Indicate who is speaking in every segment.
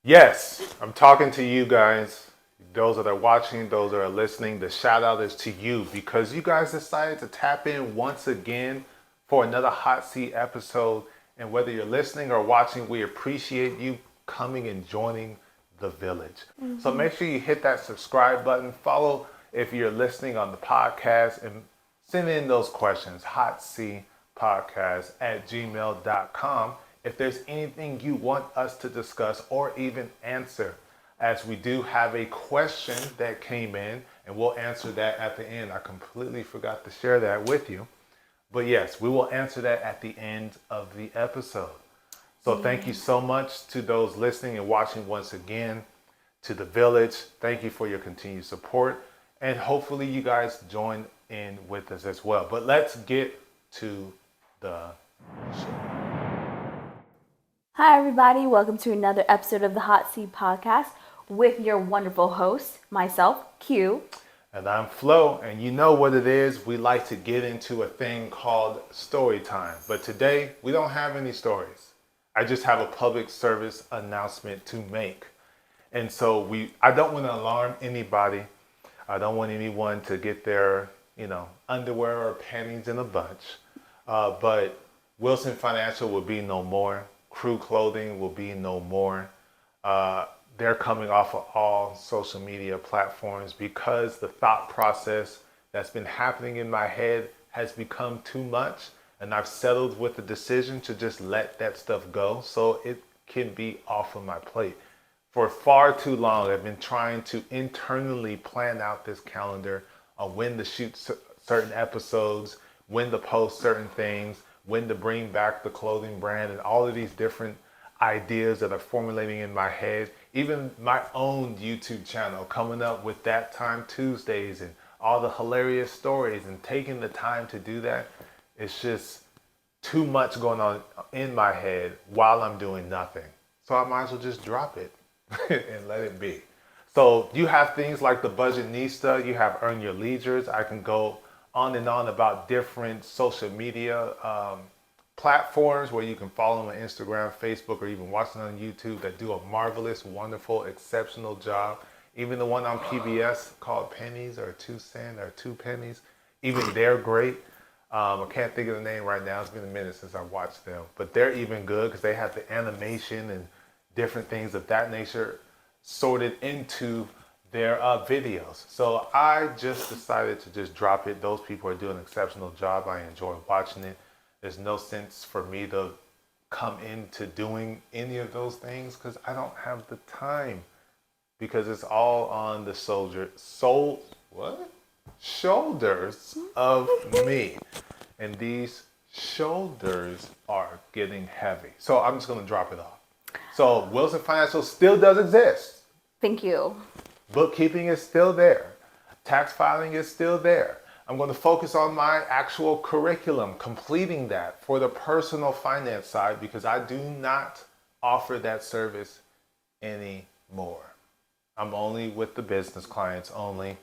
Speaker 1: Yes, I'm talking to you guys. Those that are watching, those that are listening, the shout out is to you because you guys decided to tap in once again for another hot seat episode. And whether you're listening or watching, we appreciate you coming and joining the village. So make sure you hit that subscribe button, follow if you're listening on the podcast, and send in those questions, hotcpodcast@gmail.com. If there's anything you want us to discuss or even answer, as we do have a question that came in, and we'll answer that at the end. I completely forgot to share that with you. But yes, we will answer that at the end of the episode. So thank you so much to those listening and watching once again, to the village. Thank you for your continued support. And hopefully you guys join in with us as well. But let's get to the show.
Speaker 2: Hi, everybody. Welcome to another episode of the Hot Seat Podcast with your wonderful host, myself, Q.
Speaker 1: And I'm Flo, and you know what it is. We like to get into a thing called story time. But today, we don't have any stories. I just have a public service announcement to make. And so I don't want to alarm anybody. I don't want anyone to get their, underwear or panties in a bunch. But Wilson Financial will be no more. Crew Clothing will be no more. They're coming off of all social media platforms because the thought process that's been happening in my head has become too much. And I've settled with the decision to just let that stuff go so it can be off of my plate. For far too long, I've been trying to internally plan out this calendar on when to shoot certain episodes, when to post certain things, when to bring back the clothing brand, and all of these different ideas that are formulating in my head. Even my own YouTube channel, coming up with That Time Tuesdays and all the hilarious stories, and taking the time to do that. It's just too much going on in my head while I'm doing nothing. So I might as well just drop it and let it be. So you have things like the Budgetnista, you have Earn Your Leisures. I can go on and on about different social media platforms where you can follow them on Instagram, Facebook, or even watch them on YouTube that do a marvelous, wonderful, exceptional job. Even the one on PBS called Pennies or 2 Cents or 2 Pennies, even they're great. I can't think of the name right now. It's been a minute since I watched them, but they're even good because they have the animation and different things of that nature sorted into their videos. So I just decided to just drop it. Those people are doing an exceptional job. I enjoy watching it. There's no sense for me to come into doing any of those things because I don't have the time, because it's all on the shoulders of me. And these shoulders are getting heavy. So I'm just gonna drop it off. So Wilson Financial still does exist.
Speaker 2: Thank you.
Speaker 1: Bookkeeping is still there. Tax filing is still there. I'm going to focus on my actual curriculum, completing that for the personal finance side, because I do not offer that service anymore. I'm only with the business clients only.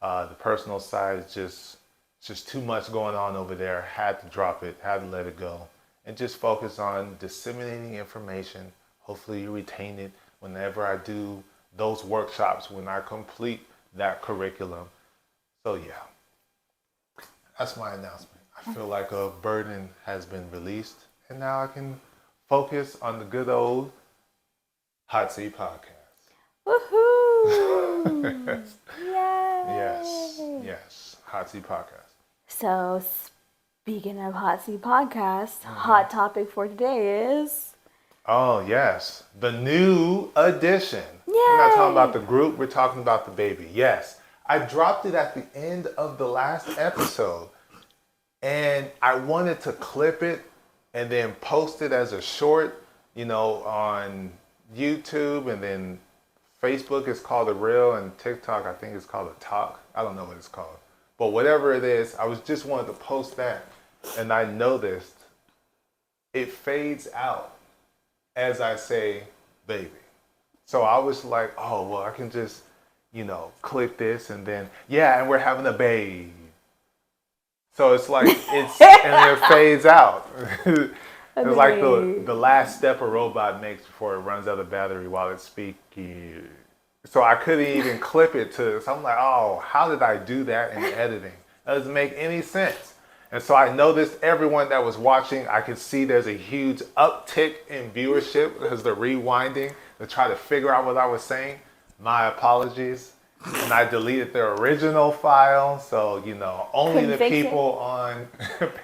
Speaker 1: The personal side is just too much going on over there. Had to drop it, had to let it go, and just focus on disseminating information. Hopefully you retain it whenever I do those workshops, when I complete that curriculum. So yeah, that's my announcement. I feel like a burden has been released, and now I can focus on the good old Hot Seat Podcast.
Speaker 2: Woohoo! Yay!
Speaker 1: Yes, Hot Seat Podcast.
Speaker 2: So, speaking of Hot Seat Podcast, hot topic for today is...
Speaker 1: Oh yes, the new edition.
Speaker 2: Yay!
Speaker 1: We're not talking about the group, we're talking about the baby. Yes, I dropped it at the end of the last episode, and I wanted to clip it and then post it as a short, on YouTube, and then Facebook is called a reel, and TikTok I think it's called a talk. I don't know what it's called, but whatever it is, I was just wanted to post that, and I noticed it fades out as I say baby. So I was like, oh, well, I can just, click this and then, and we're having a babe. So it's like, and it fades out. It's like the last step a robot makes before it runs out of battery while it's speaking. So I couldn't even clip it to. So I'm like, oh, how did I do that in editing? That doesn't make any sense. And so I noticed everyone that was watching, I could see there's a huge uptick in viewership because they're rewinding to try to figure out what I was saying. My apologies. And I deleted the original file. So, only
Speaker 2: Couldn't
Speaker 1: the
Speaker 2: fix it.
Speaker 1: people on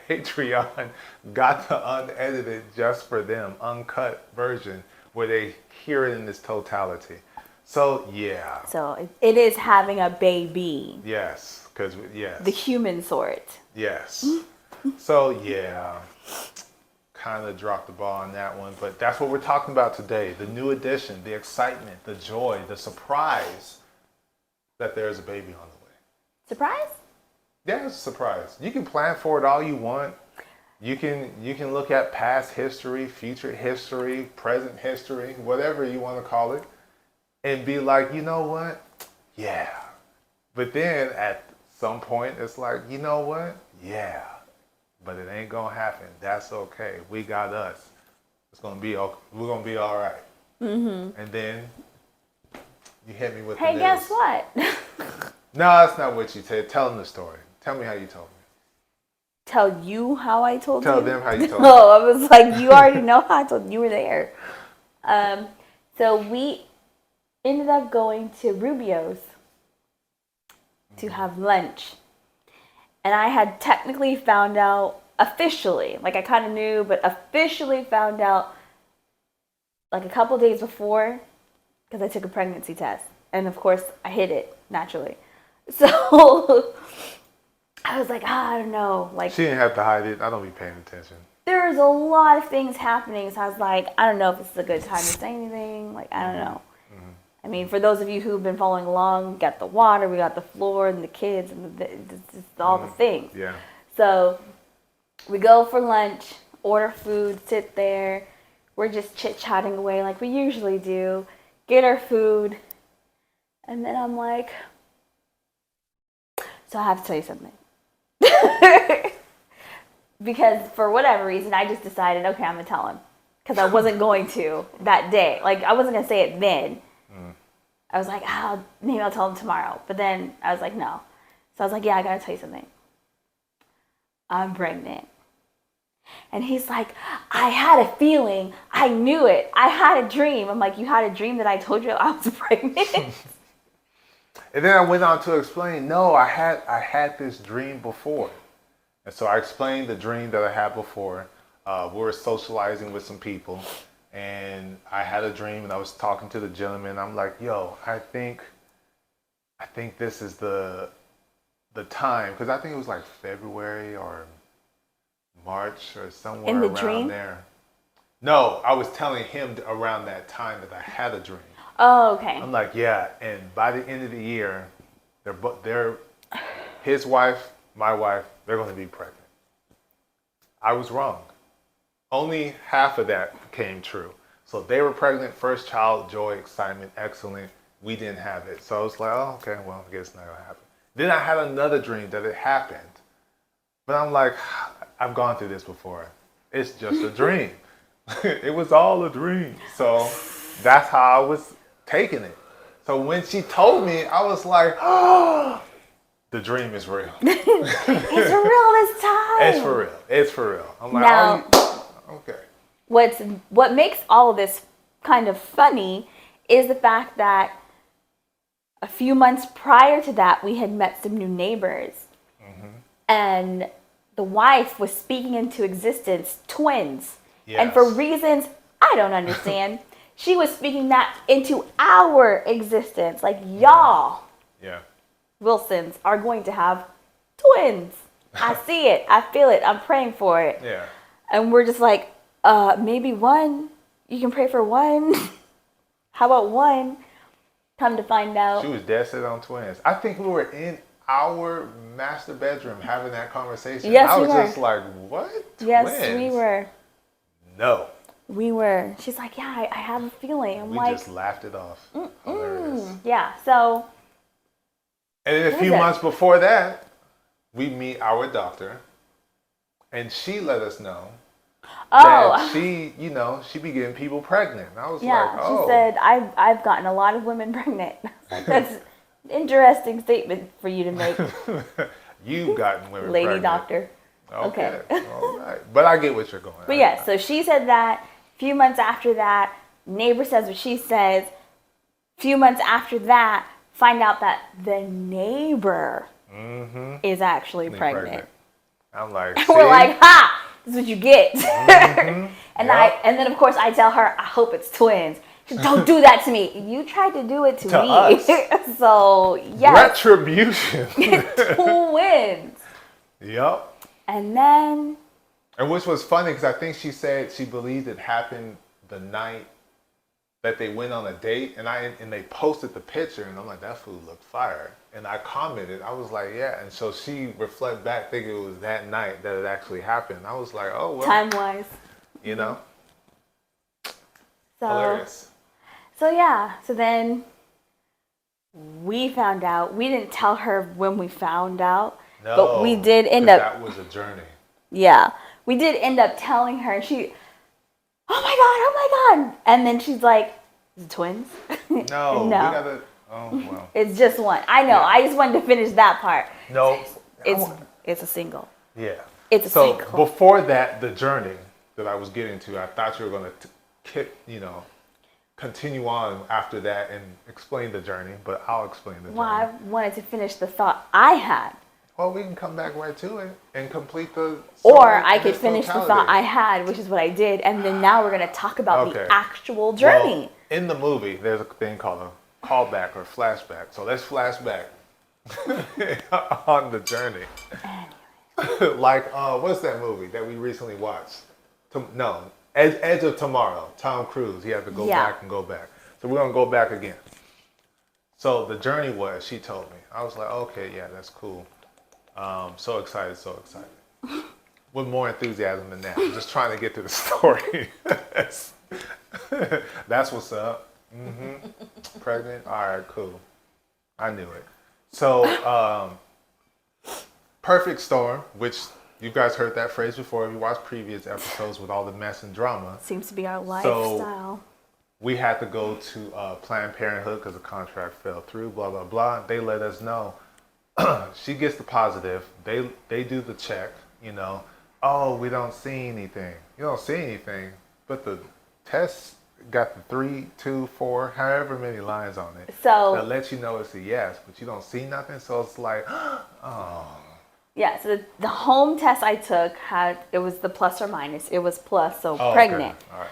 Speaker 1: Patreon got the unedited just for them, uncut version where they hear it in its totality. So, yeah.
Speaker 2: So it is having a baby.
Speaker 1: Yes. Because, yes.
Speaker 2: The human sort.
Speaker 1: Yes. So, yeah. Kind of dropped the ball on that one. But that's what we're talking about today. The new addition, the excitement, the joy, the surprise that there's a baby on the way.
Speaker 2: Surprise?
Speaker 1: Yeah, it's a surprise. You can plan for it all you want. You can look at past history, future history, present history, whatever you want to call it, and be like, you know what? Yeah. But then at some point, it's like, you know what? Yeah. But it ain't gonna happen. That's okay. We got us. It's gonna be okay. We're gonna be all right. Mm-hmm. And then you hit me with the news.
Speaker 2: Guess what?
Speaker 1: No, that's not what you said. Tell them the story. Tell me how you told me.
Speaker 2: Tell you how I told you?
Speaker 1: Tell them how you told me.
Speaker 2: No, I was like, you already know how I told you. You were there. So we ended up going to Rubio's to have lunch. And I had technically found out officially, like I kind of knew, but officially found out like a couple days before because I took a pregnancy test. And of course, I hid it naturally. So I was like, I don't know. Like,
Speaker 1: she didn't have to hide it. I don't be paying attention.
Speaker 2: There was a lot of things happening. So I was like, I don't know if this is a good time to say anything. Like, I don't know. Mm-hmm. I mean, for those of you who've been following along, we got the water, we got the floor, and the kids, and all the things.
Speaker 1: Yeah.
Speaker 2: So we go for lunch, order food, sit there. We're just chit-chatting away like we usually do. Get our food. And then I'm like, so I have to tell you something. Because for whatever reason, I just decided, okay, I'm going to tell him. Because I wasn't going to that day. Like, I wasn't going to say it then. I was like, maybe I'll tell him tomorrow. But then I was like, no. So I was like, yeah, I got to tell you something. I'm pregnant. And he's like, I had a feeling. I knew it. I had a dream. I'm like, you had a dream that I told you I was pregnant?
Speaker 1: And then I went on to explain, no, I had this dream before. And so I explained the dream that I had before. We were socializing with some people. And I had a dream, and I was talking to the gentleman. I'm like, yo, I think this is the time, because I think it was like February or March or somewhere
Speaker 2: in the
Speaker 1: around
Speaker 2: dream?
Speaker 1: there. No, I was telling him around that time that I had a dream.
Speaker 2: Oh, okay.
Speaker 1: I'm like, yeah, and by the end of the year, his wife, my wife, they're going to be pregnant. I was wrong. Only half of that came true. So they were pregnant, first child, joy, excitement, excellent. We didn't have it. So I was like, oh, okay, well, I guess it's not going to happen. Then I had another dream that it happened. But I'm like, I've gone through this before. It's just a dream. It was all a dream. So that's how I was taking it. So when she told me, I was like, oh, the dream is real.
Speaker 2: It's for real this time.
Speaker 1: It's for real. It's for real. I'm like,
Speaker 2: now,
Speaker 1: okay.
Speaker 2: What makes all of this kind of funny is the fact that a few months prior to that, we had met some new neighbors. Mm-hmm. And the wife was speaking into existence twins. Yes. And for reasons I don't understand, she was speaking that into our existence. Like, y'all, Wilsons, are going to have twins. I see it. I feel it. I'm praying for it.
Speaker 1: Yeah.
Speaker 2: And we're just like, maybe one. You can pray for one. How about one? Come to find out.
Speaker 1: She was dead set on twins. I think we were in our master bedroom having that conversation.
Speaker 2: Yes,
Speaker 1: I was
Speaker 2: we were.
Speaker 1: just like, what?
Speaker 2: Yes, we were.
Speaker 1: No.
Speaker 2: We were. She's like, yeah, I have a feeling.
Speaker 1: We just laughed it off. Hilarious.
Speaker 2: Yeah, so.
Speaker 1: And then a few months before that, we meet our doctor. And she let us know
Speaker 2: Oh,
Speaker 1: that she be getting people pregnant. And I was like,
Speaker 2: yeah. She
Speaker 1: oh.
Speaker 2: said, I've gotten a lot of women pregnant. That's an interesting statement for you to make,
Speaker 1: You've gotten women
Speaker 2: lady
Speaker 1: pregnant.
Speaker 2: doctor.
Speaker 1: Okay.
Speaker 2: Okay.
Speaker 1: All right. But I get what you're going.
Speaker 2: But yeah, so she said that. A few months after that, neighbor says what she says. A few months after that, find out that the neighbor is actually pregnant.
Speaker 1: I'm like,
Speaker 2: We're like, ha! This is what you get. And
Speaker 1: Yep.
Speaker 2: and then of course I tell her, I hope it's twins. She said, don't do that to me. You tried to do it to me.
Speaker 1: us.
Speaker 2: So yes,
Speaker 1: Retribution.
Speaker 2: twins.
Speaker 1: Yep.
Speaker 2: And then
Speaker 1: And which was funny because I think she said she believed it happened the night that they went on a date, and they posted the picture, and I'm like, that food looked fire. And I commented, I was like, yeah. And so she reflect back, thinking it was that night that it actually happened. I was like, oh well,
Speaker 2: time wise.
Speaker 1: you know,
Speaker 2: So
Speaker 1: hilarious.
Speaker 2: So yeah, so then we found out. We didn't tell her when we found out,
Speaker 1: No,
Speaker 2: but we did end
Speaker 1: 'cause
Speaker 2: up.
Speaker 1: That was a journey.
Speaker 2: Yeah, we did end up telling her. And she, oh my god, and then she's like, "Is it twins?"
Speaker 1: No, we
Speaker 2: No.
Speaker 1: gotta. Oh well.
Speaker 2: It's just one. I know.
Speaker 1: Yeah.
Speaker 2: I just wanted to finish that part.
Speaker 1: No.
Speaker 2: It's a single.
Speaker 1: Yeah.
Speaker 2: It's a
Speaker 1: So
Speaker 2: single.
Speaker 1: before that, the journey that I was getting to, I thought you were gonna continue on after that and explain the journey, but I'll explain the
Speaker 2: Well, I
Speaker 1: journey.
Speaker 2: wanted to finish the thought I had.
Speaker 1: Well, we can come back right to it and complete the.
Speaker 2: Or
Speaker 1: story
Speaker 2: I
Speaker 1: in
Speaker 2: could
Speaker 1: its
Speaker 2: finish the
Speaker 1: totality.
Speaker 2: thought I had, which is what I did, and then now we're gonna talk about
Speaker 1: Okay.
Speaker 2: the actual journey.
Speaker 1: Well, in the movie, there's a thing called a callback or flashback. So let's flashback on the journey. Like, what's that movie that we recently watched? Edge of Tomorrow. Tom Cruise. He had to go back and go back. So we're gonna go back again. So the journey was, she told me. I was like, okay, yeah, that's cool. So excited, so excited. With more enthusiasm than that. I'm just trying to get to the story. That's what's up. Pregnant? All right, cool. I knew it. So, perfect storm, which you guys heard that phrase before if you watched previous episodes with all the mess and drama.
Speaker 2: Seems to be our lifestyle.
Speaker 1: We had to go to Planned Parenthood because the contract fell through, blah, blah, blah. They let us know. She gets the positive. They do the check, Oh, we don't see anything. You don't see anything. But the test got the 3, 2, 4, however many lines on it.
Speaker 2: So
Speaker 1: that lets you know it's a yes, but you don't see nothing. So it's like, oh.
Speaker 2: yeah, so the home test I took it was the plus or minus. It was plus, so
Speaker 1: Oh,
Speaker 2: pregnant.
Speaker 1: okay. All right.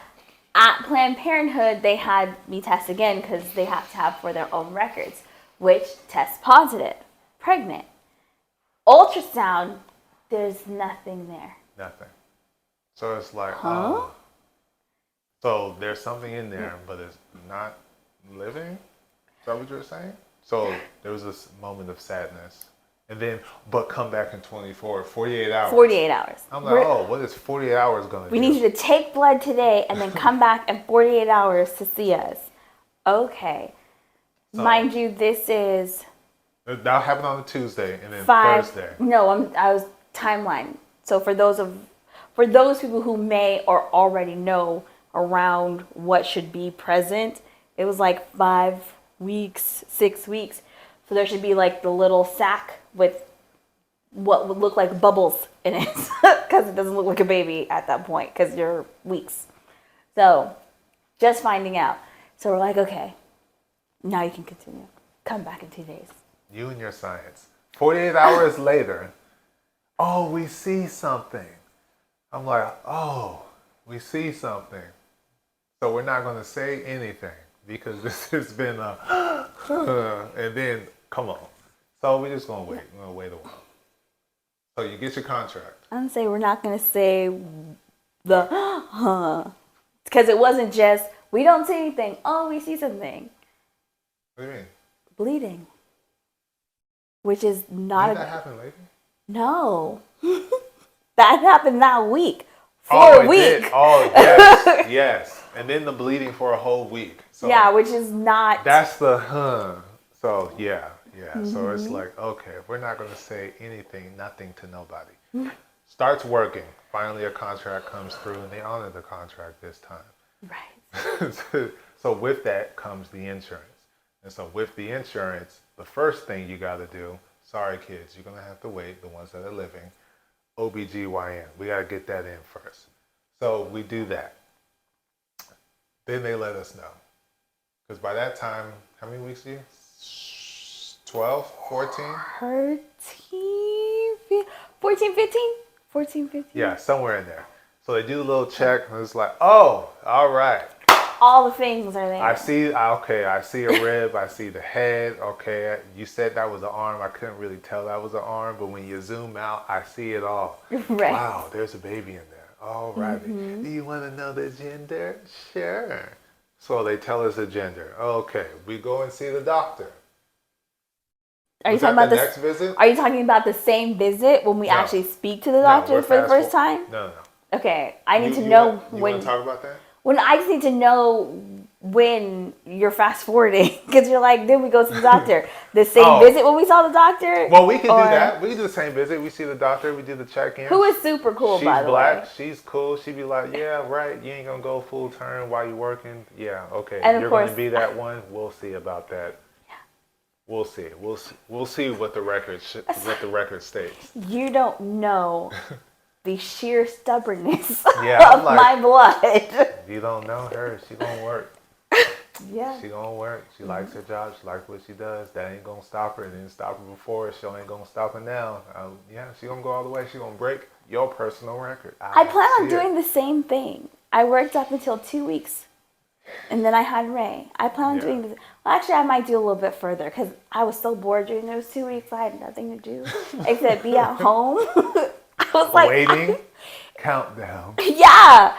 Speaker 2: At Planned Parenthood, they had me test again because they have to have for their own records, which test positive, pregnant. Ultrasound, there's nothing there.
Speaker 1: Nothing. So it's like,
Speaker 2: Huh?
Speaker 1: oh. So there's something in there, but it's not living? Is that what you're saying? So there was this moment of sadness. And then, but come back in 48 hours.
Speaker 2: 48 hours.
Speaker 1: I'm like, what is 48 hours going to do?
Speaker 2: We need you to take blood today and then come back in 48 hours to see us. Okay.
Speaker 1: So,
Speaker 2: mind you, this is
Speaker 1: that happened on a Tuesday and then
Speaker 2: 5.
Speaker 1: Thursday.
Speaker 2: No, I was timeline. So for those people who may or already know around what should be present, it was like 5 weeks, 6 weeks. So there should be like the little sack with what would look like bubbles in it because it doesn't look like a baby at that point because you're weeks. So just finding out. So we're like, okay, now you can continue. Come back in 2 days.
Speaker 1: You and your science. 48 hours later, oh, we see something. I'm like, oh, we see something. So we're not going to say anything because this has been and then, come on. So we're just going to wait. We're going to wait a while. So you get your contract.
Speaker 2: I'm going to say we're not going to say the because it wasn't just, we don't see anything. Oh, we see something.
Speaker 1: What do you mean?
Speaker 2: Bleeding. Which is not
Speaker 1: Did that happen later?
Speaker 2: No. That happened that week. For a week.
Speaker 1: Did. Oh, yes. Yes. And then the bleeding for a whole week. So
Speaker 2: yeah, which is not.
Speaker 1: That's the So yeah. So it's like, okay, we're not going to say anything, nothing to nobody. starts working. Finally, a contract comes through, and they honor the contract this time.
Speaker 2: Right.
Speaker 1: So with that comes the insurance. And so with the insurance, the first thing you got to do, sorry kids, you're going to have to wait, the ones that are living, OBGYN. We got to get that in first. So we do that. Then they let us know. Because by that time, how many weeks are you? 12, 14?
Speaker 2: 14, 15? 14, 15?
Speaker 1: Yeah, somewhere in there. So they do a little check, and it's like, oh, all right.
Speaker 2: All the things are there.
Speaker 1: I see a rib, I see the head, okay, you said that was an arm, I couldn't really tell that was an arm, but when you zoom out, I see it all.
Speaker 2: Right.
Speaker 1: Wow, there's a baby in there. All righty.
Speaker 2: Mm-hmm.
Speaker 1: Do you want to know the gender? Sure. So they tell us the gender. Okay, we go and see the doctor.
Speaker 2: Are you
Speaker 1: Was
Speaker 2: talking
Speaker 1: that
Speaker 2: about
Speaker 1: the
Speaker 2: this?
Speaker 1: next visit?
Speaker 2: Are you talking about the same visit when we
Speaker 1: No.
Speaker 2: actually speak to the doctor
Speaker 1: we're
Speaker 2: for the
Speaker 1: fast
Speaker 2: first
Speaker 1: forward-
Speaker 2: time?
Speaker 1: No.
Speaker 2: Okay, I need to
Speaker 1: You
Speaker 2: know
Speaker 1: want
Speaker 2: when.
Speaker 1: to talk about that?
Speaker 2: When I just need to know when you're fast forwarding, because you're like, then we go to the doctor. The same visit when we saw the doctor.
Speaker 1: Well, we can do that. We can do the same visit. We see the doctor. We do the check-in.
Speaker 2: Who is super cool, by the way.
Speaker 1: She's black. She's cool. She be like, yeah, right. You ain't gonna go full turn while you working. Yeah, okay.
Speaker 2: And of
Speaker 1: You're
Speaker 2: course-
Speaker 1: gonna be that one. We'll see about that. We'll see. We'll see what the record states.
Speaker 2: You don't know the sheer stubbornness
Speaker 1: Yeah, I'm
Speaker 2: of
Speaker 1: like-
Speaker 2: my blood.
Speaker 1: You don't know her. She gonna work.
Speaker 2: Yeah.
Speaker 1: She gonna work. She likes her job. She likes what she does. That ain't gonna stop her. It didn't stop her before. She ain't gonna stop her now. Yeah, she gonna go all the way. She gonna break your personal record.
Speaker 2: I plan on
Speaker 1: see it.
Speaker 2: doing the same thing. I worked up until 2 weeks, and then I had Ray. I plan on
Speaker 1: Yeah.
Speaker 2: doing this. Well, actually, I might do a little bit further because I was so bored during those 2 weeks. I had nothing to do except be at home. I was like,
Speaker 1: Waiting. Countdown.
Speaker 2: yeah.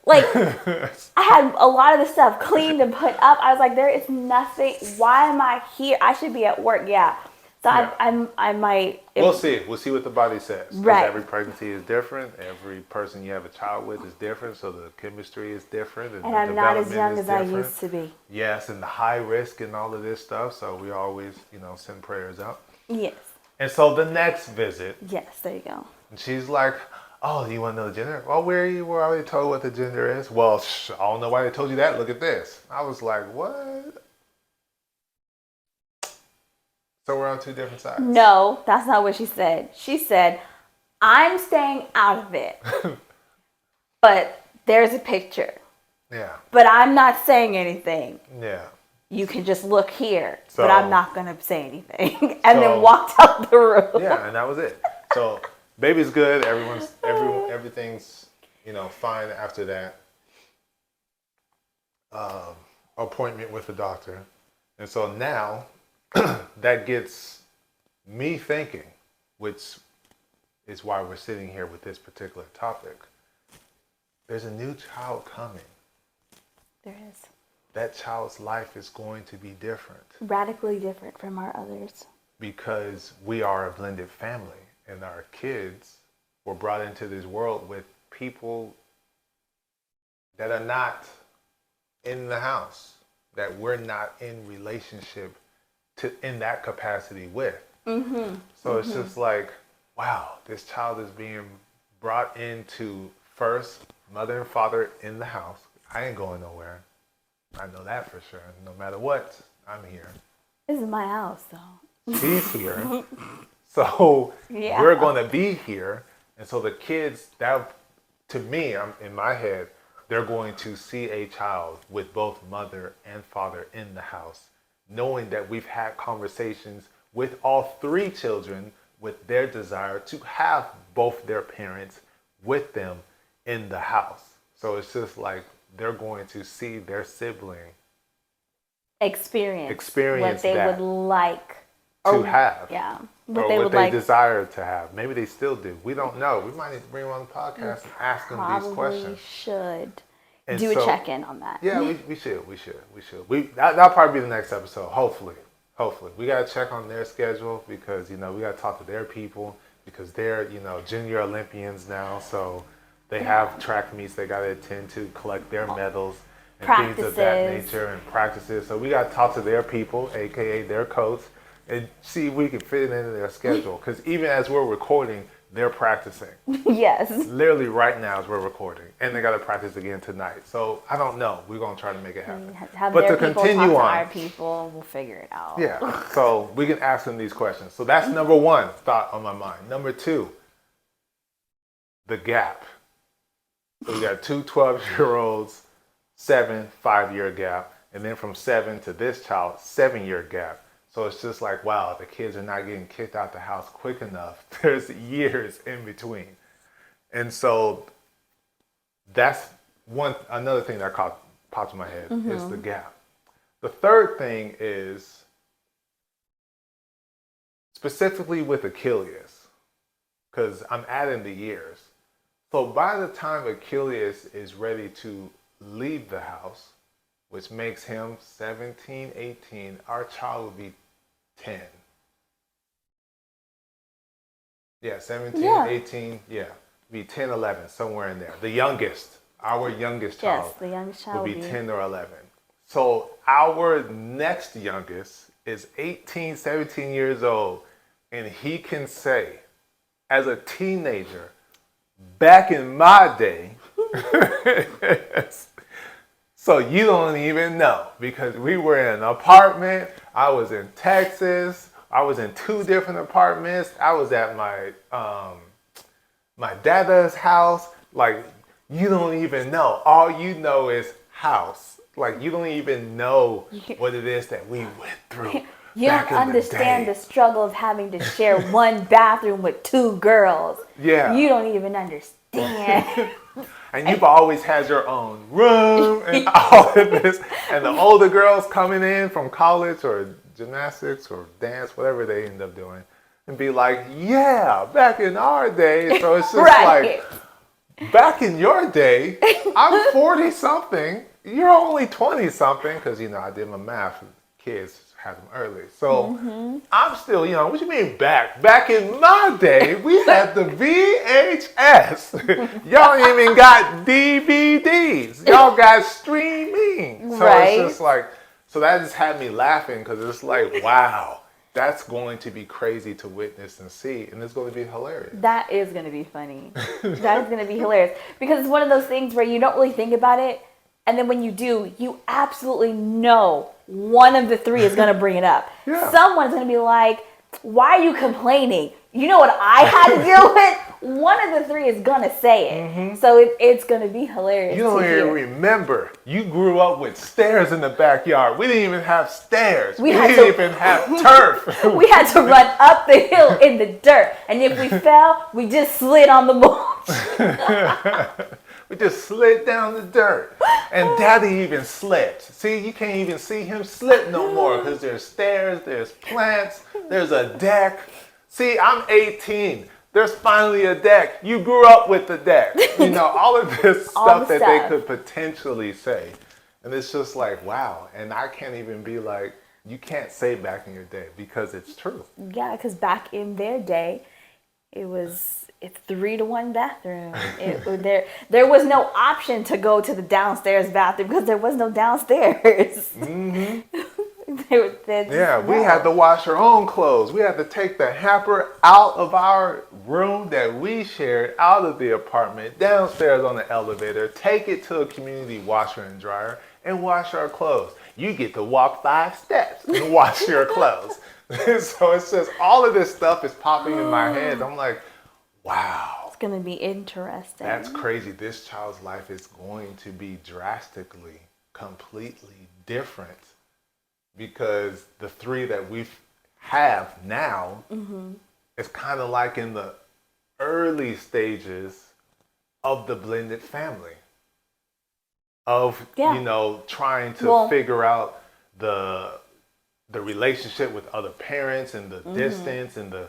Speaker 2: Like, I had a lot of the stuff cleaned and put up. I was like, there is nothing. Why am I here? I should be at work. Yeah. So
Speaker 1: Yeah.
Speaker 2: I might.
Speaker 1: We'll see. We'll see what the body says. 'Cause
Speaker 2: Right.
Speaker 1: Every pregnancy is different. Every person you have a child with is different. So the chemistry is different.
Speaker 2: And
Speaker 1: the
Speaker 2: I'm not as
Speaker 1: development
Speaker 2: young
Speaker 1: is
Speaker 2: as I
Speaker 1: different.
Speaker 2: used to be.
Speaker 1: Yes, and the high risk and all of this stuff. So we always, send prayers up.
Speaker 2: Yes.
Speaker 1: And so the next visit,
Speaker 2: Yes. There you go.
Speaker 1: and she's like, oh, you want to know the gender? Well, we're already told what the gender is. Well, I don't know why they told you that. Look at this. I was like, what? So we're on two different sides.
Speaker 2: No, that's not what she said. She said, I'm staying out of it. But there's a picture.
Speaker 1: Yeah.
Speaker 2: But I'm not saying anything.
Speaker 1: Yeah.
Speaker 2: You can just look here.
Speaker 1: So-
Speaker 2: but I'm not going to say anything. And
Speaker 1: So-
Speaker 2: then walked out the room.
Speaker 1: Yeah, and that was it. So baby's good. Everything's fine after that appointment with the doctor. And so now that gets me thinking, which is why we're sitting here with this particular topic. There's a new child coming.
Speaker 2: There is.
Speaker 1: That child's life is going to be different
Speaker 2: Radically different from our others.
Speaker 1: because we are a blended family and our kids were brought into this world with people that are not in the house, that we're not in relationship in that capacity with.
Speaker 2: Mm-hmm.
Speaker 1: So it's just like, wow, this child is being brought into first mother and father in the house. I ain't going nowhere. I know that for sure. No matter what, I'm here.
Speaker 2: This is my house, though.
Speaker 1: He's here. So
Speaker 2: Yeah.
Speaker 1: we're going to be here. And so the kids, that to me, I'm in my head, they're going to see a child with both mother and father in the house, knowing that we've had conversations with all three children with their desire to have both their parents with them in the house. So it's just like they're going to see their sibling
Speaker 2: Experience what they
Speaker 1: that
Speaker 2: would like
Speaker 1: to have.
Speaker 2: Yeah.
Speaker 1: Or what they desire to have. Maybe they still do. We don't know. We might need to bring them on the podcast and ask them these questions.
Speaker 2: Should
Speaker 1: And
Speaker 2: do
Speaker 1: so-
Speaker 2: a check-in on that.
Speaker 1: Yeah, we should. That'll probably be the next episode. Hopefully, we gotta check on their schedule because we gotta talk to their people because they're junior Olympians now, so they have track meets they gotta attend to, collect their medals and things of that
Speaker 2: Practices.
Speaker 1: nature and practices. So we gotta talk to their people, aka their coach, and see if we can fit it into their schedule. Because even as we're recording, they're practicing.
Speaker 2: Yes.
Speaker 1: Literally right now as we're recording. And they got to practice again tonight. So I don't know. We're going to try to make it happen.
Speaker 2: Have
Speaker 1: But
Speaker 2: their
Speaker 1: to
Speaker 2: people
Speaker 1: continue
Speaker 2: talk to
Speaker 1: on.
Speaker 2: our people. We'll figure it out.
Speaker 1: Yeah. So we can ask them these questions. So that's number one thought on my mind. Number two, the gap. So we got two 12-year-olds, 5-year gap. And then from 7 to this child, 7-year gap. So it's just like, wow, the kids are not getting kicked out the house quick enough. There's years in between. And so that's another thing that popped in my head is the gap. The third thing is specifically with Achilles, because I'm adding the years. So by the time Achilles is ready to leave the house, which makes him 17, 18, our child will be 10. Yeah, 17, 18, yeah. Be 10, 11, somewhere in there. The youngest, our youngest child,
Speaker 2: Yes, the youngest child
Speaker 1: will be 10 or 11. So our next youngest is 18, 17 years old, and he can say, as a teenager, back in my day, so you don't even know, because we were in an apartment. I was in Texas. I was in 2 different apartments. I was at my my dada's house. Like, you don't even know. All you know is house. Like, you don't even know what it is that we went through.
Speaker 2: You don't understand the struggle of having to share one bathroom with 2 girls.
Speaker 1: Yeah.
Speaker 2: You don't even understand.
Speaker 1: And you've always had your own room and all of this. And the older girls coming in from college or gymnastics or dance, whatever they end up doing, and be like, yeah, back in our day. So it's just
Speaker 2: Right.
Speaker 1: like, back in your day, I'm 40 something. You're only 20 something. Because, I did my math. Kids had them early. So I'm still young. What you mean back? Back in my day, we had the VHS. Y'all ain't even got DVDs. Y'all got streaming. So
Speaker 2: Right.
Speaker 1: it's just like, so that just had me laughing, because it's like, wow, that's going to be crazy to witness and see. And it's going to be hilarious.
Speaker 2: That is going to be funny. That is going to be hilarious. Because it's one of those things where you don't really think about it. And then when you do, you absolutely know one of the 3 is going to bring it up.
Speaker 1: Yeah.
Speaker 2: Someone's going to be like, why are you complaining? You know what I had to deal with? One of the 3 is going to say it. So it's going to be hilarious.
Speaker 1: You don't even remember. You grew up with stairs in the backyard. We didn't even have stairs. We didn't even have turf.
Speaker 2: We had to run up the hill in the dirt. And if we fell, we just slid on the mulch.
Speaker 1: We just slid down the dirt. And Daddy even slipped. See, you can't even see him slip no more, because there's stairs, there's plants, there's a deck. See, I'm 18. There's finally a deck. You grew up with the deck. All of this stuff that they could potentially say. And it's just like, wow. And I can't even be like, you can't say back in your day, because it's true.
Speaker 2: Yeah, because back in their day, it's 3-to-1 bathroom. There was no option to go to the downstairs bathroom, because there was no downstairs.
Speaker 1: We had to wash our own clothes. We had to take the hamper out of our room that we shared, out of the apartment, downstairs on the elevator, take it to a community washer and dryer, and wash our clothes. You get to walk 5 steps and wash your clothes. So it's just, all of this stuff is popping in my head. I'm like, wow.
Speaker 2: It's going to be interesting.
Speaker 1: That's crazy. This child's life is going to be drastically, completely different, because the 3 that we have now is kind of like in the early stages of the blended family, of trying to figure out the relationship with other parents, and the distance, and the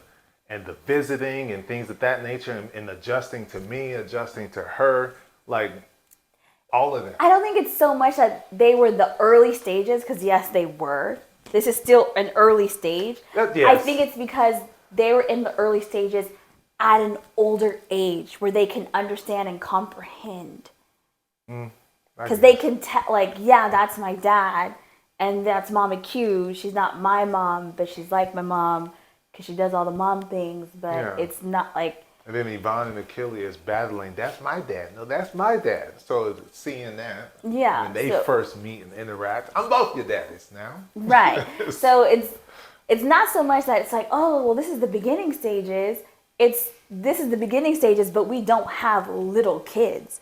Speaker 1: visiting and things of that nature, and adjusting to me, adjusting to her, like all of that.
Speaker 2: I don't think it's so much that they were the early stages, because yes, they were. This is still an early stage.
Speaker 1: Yes.
Speaker 2: I think it's because they were in the early stages at an older age where they can understand and comprehend. Because they can tell, like, yeah, that's my dad, and that's Mama Q. She's not my mom, but she's like my mom, because she does all the mom things, but it's not like,
Speaker 1: And then Yvonne and Achilles battling, that's my dad. No, that's my dad. So seeing that,
Speaker 2: Yeah,
Speaker 1: when they
Speaker 2: so-
Speaker 1: first meet and interact, I'm both your daddies now.
Speaker 2: Right. So it's not so much that it's like, oh, well, this is the beginning stages. This is the beginning stages, but we don't have little kids.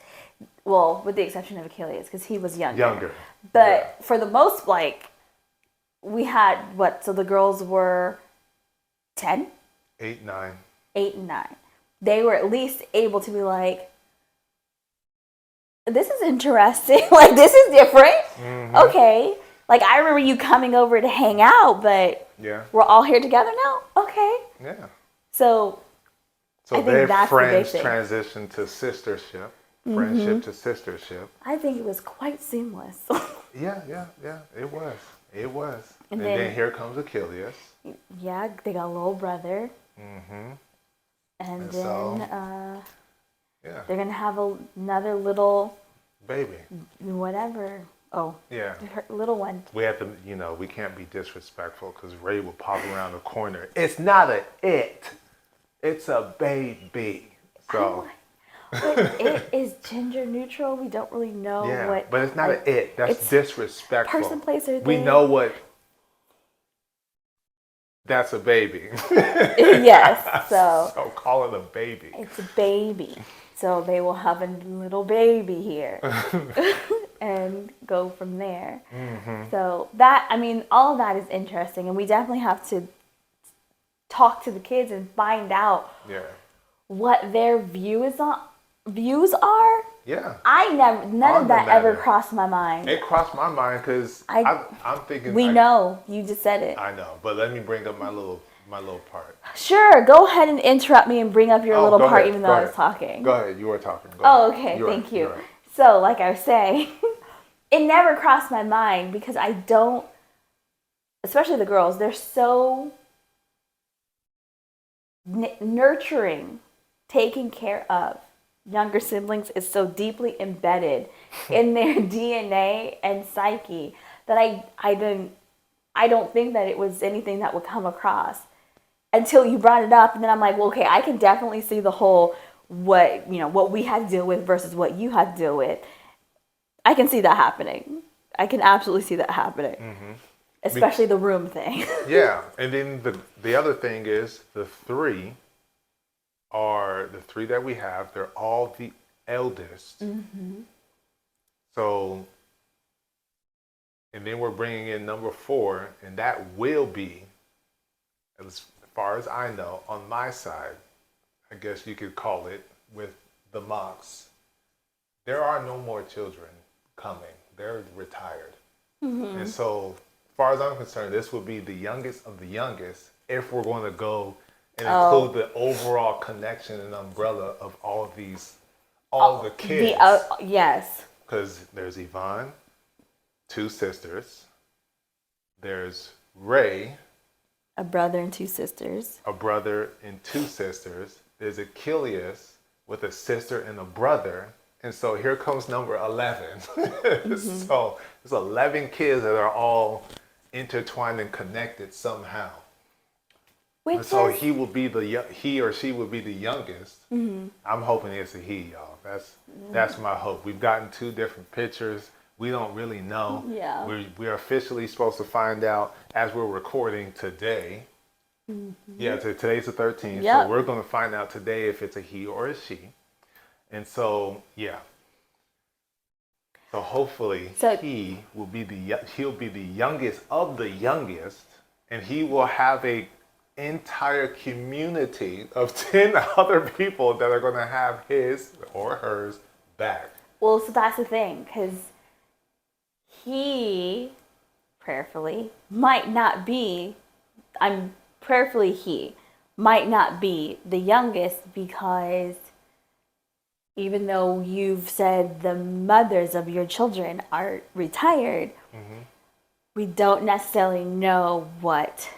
Speaker 2: Well, with the exception of Achilles, because he was younger. But for the most, like, we had what? So the girls were 10?
Speaker 1: 8, 9.
Speaker 2: 8 and 9. They were at least able to be like, this is interesting. Like, this is different. Mm-hmm. Okay. Like, I remember you coming over to hang out, but we're all here together now? Okay.
Speaker 1: Yeah.
Speaker 2: So I think
Speaker 1: their
Speaker 2: that's
Speaker 1: friends
Speaker 2: the big thing.
Speaker 1: transitioned to sistership, friendship to sistership.
Speaker 2: I think it was quite seamless.
Speaker 1: Yeah. It was. And
Speaker 2: then
Speaker 1: then here comes Achilles.
Speaker 2: Yeah, they got a little brother.
Speaker 1: Mm-hmm.
Speaker 2: And then
Speaker 1: so,
Speaker 2: they're going to have another little...
Speaker 1: baby.
Speaker 2: Whatever. Oh. Yeah. Her little one.
Speaker 1: We have to, we can't be disrespectful because Ray will pop around the corner. It's not a it. It's a baby. So...
Speaker 2: But it is gender neutral. We don't really know what...
Speaker 1: but it's not an it. That's disrespectful.
Speaker 2: Person, place, or thing.
Speaker 1: We know what... That's a baby.
Speaker 2: Yes, so
Speaker 1: call it a baby.
Speaker 2: It's a baby. So they will have a little baby here. And go from there. Mm-hmm. So that, all of that is interesting. And we definitely have to talk to the kids and find out what their views are. Yeah. None of that ever crossed my mind.
Speaker 1: It crossed my mind because I'm thinking.
Speaker 2: We know. You just said it.
Speaker 1: I know, but let me bring up my little part.
Speaker 2: Sure, go ahead and interrupt me and bring up your little part, even though I was talking.
Speaker 1: Go ahead, you were talking.
Speaker 2: Okay, thank you. Right. So, like I was saying, it never crossed my mind because I don't, especially the girls, they're so nurturing, taking care of younger siblings is so deeply embedded in their DNA and psyche that I don't think that it was anything that would come across until you brought it up, and then I'm like, well, okay, I can definitely see the whole what we had to deal with versus what you had to deal with. I can see that happening. I can absolutely see that happening, especially the room thing. Yeah,
Speaker 1: and then the other thing is the three that we have, they're all the eldest. Mm-hmm. So, and then we're bringing in number 4, and that will be, as far as I know, on my side, I guess you could call it, with the Mox, there are no more children coming. They're retired. Mm-hmm. And so, as far as I'm concerned, this will be the youngest of the youngest if we're going to go and include the overall connection and umbrella of all of these, all the kids.
Speaker 2: Yes.
Speaker 1: Because there's Yvonne, 2 sisters. There's Ray.
Speaker 2: A brother and 2 sisters.
Speaker 1: A brother and 2 sisters. There's Achilles with a sister and a brother. And so here comes number 11. Mm-hmm. So there's 11 kids that are all intertwined and connected somehow. So he or she will be the youngest. Mm-hmm. I'm hoping it's a he, y'all. That's my hope. We've gotten 2 different pictures. We don't really know.
Speaker 2: Yeah.
Speaker 1: We're officially supposed to find out as we're recording today. Mm-hmm. Yeah, today's the 13th. Yep. So we're going to find out today if it's a he or a she. And so, yeah. So hopefully he'll be the youngest of the youngest, and he will have a entire community of 10 other people that are going to have his or hers back.
Speaker 2: Well, so that's the thing, because he prayerfully might not be the youngest, because even though you've said the mothers of your children are retired, mm-hmm. we don't necessarily know what